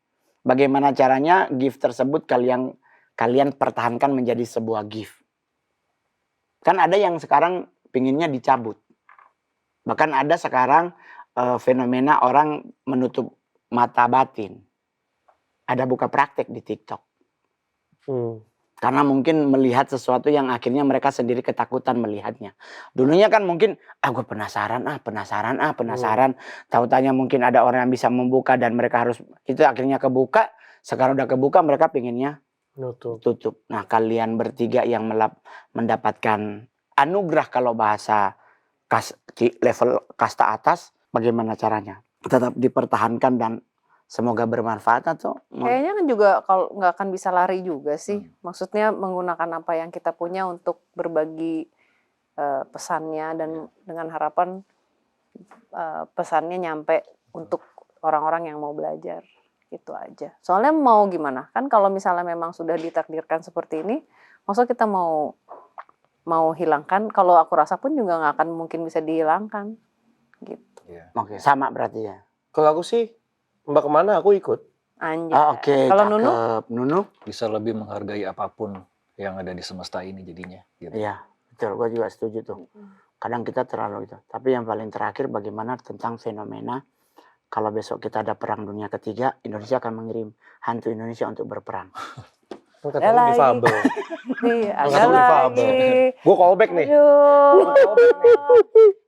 bagaimana caranya gift tersebut kalian pertahankan menjadi sebuah gift. Kan ada yang sekarang pinginnya dicabut. Bahkan ada sekarang fenomena orang menutup mata batin. Ada buka praktek di TikTok. Karena mungkin melihat sesuatu yang akhirnya mereka sendiri ketakutan melihatnya. Dulunya kan mungkin, gue penasaran. Tahu-tanya mungkin ada orang yang bisa membuka dan mereka harus, itu akhirnya kebuka. Sekarang udah kebuka, mereka pinginnya tutup. Nah, kalian bertiga yang mendapatkan anugerah kalau bahasa level kasta atas, bagaimana caranya? Tetap dipertahankan dan semoga bermanfaat atau? Kayaknya kan juga kalau nggak akan bisa lari juga sih. Maksudnya menggunakan apa yang kita punya untuk berbagi pesannya dan dengan harapan pesannya nyampe untuk orang-orang yang mau belajar. Gitu aja. Soalnya mau gimana? Kan kalau misalnya memang sudah ditakdirkan seperti ini, maksud kita mau hilangkan, kalau aku rasa pun juga nggak akan mungkin bisa dihilangkan. Gitu. Oke, sama berarti ya. Kalau aku sih, Mbak kemana aku ikut. Anjay. Oke, Kalau Nunu? Nunu? Bisa lebih menghargai apapun yang ada di semesta ini jadinya. Gitu. Iya, betul. Gue juga setuju tuh. Kadang kita terlalu gitu. Tapi yang paling terakhir bagaimana tentang fenomena kalau besok kita ada perang dunia ketiga, Indonesia akan mengirim hantu Indonesia untuk berperang. Katanya difabel. Iya, ada Angkatan difabel. lagi. Gue callback nih. Aduh.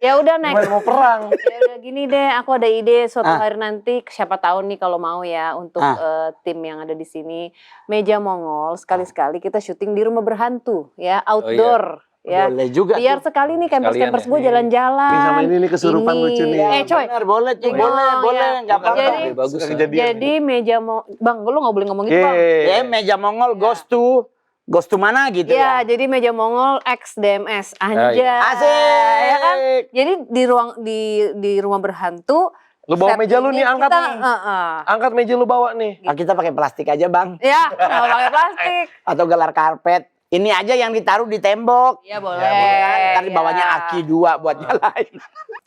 Ya udah next. Mau perang. Ya udah gini deh, aku ada ide suatu hari nanti, siapa tahu nih kalau mau ya untuk tim yang ada di sini, Meja Mongol sekali-sekali kita syuting di rumah berhantu ya, outdoor. Ya. Boleh juga Biar tuh. sekali nih campers-campers gue Nih jalan-jalan. sama ini kesurupan Ini. lucu nih. Coy. Benar, boleh, Cik. Bengong, boleh, ya. nggak apa-apa. Jadi- bagus. Kejadian. Jadi Meja Bang, lu nggak boleh ngomong gitu, Bang. Ya, Meja Mongol goes to mana gitu Ya, ya. jadi Meja Mongol X DMS. Anjay. Asik. Ya kan? Jadi di rumah berhantu. Lu bawa meja lu nih, settingnya angkat kita, nih. Angkat meja lu bawa nih. Kita pakai plastik aja, Bang. Ya, nggak pakai plastik. Atau gelar karpet. Ini aja yang ditaruh di tembok. Ya boleh. Ntar di bawahnya aki 2 buat nyalain.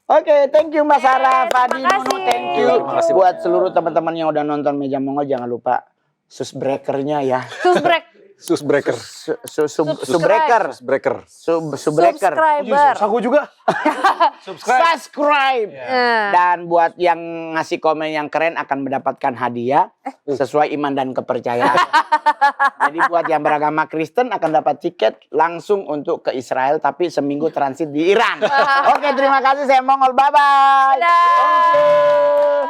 Oke, thank you Mbak Sarah, Fadi, terima Nunu, kasih. thank you. Terima kasih. Buat seluruh teman-teman yang udah nonton Meja Mongol, jangan lupa susbreakernya ya. Susbrek. Susbreaker. Subbreaker. Breaker. Subbreaker. Subscriber. Aku juga. Subscribe. Subscribe. Dan buat yang ngasih komen yang keren akan mendapatkan hadiah sesuai iman dan kepercayaan. Jadi buat yang beragama Kristen akan dapat tiket langsung untuk ke Israel tapi seminggu transit di Iran. Oke, terima kasih, saya Mongol. Bye-bye. Dadah.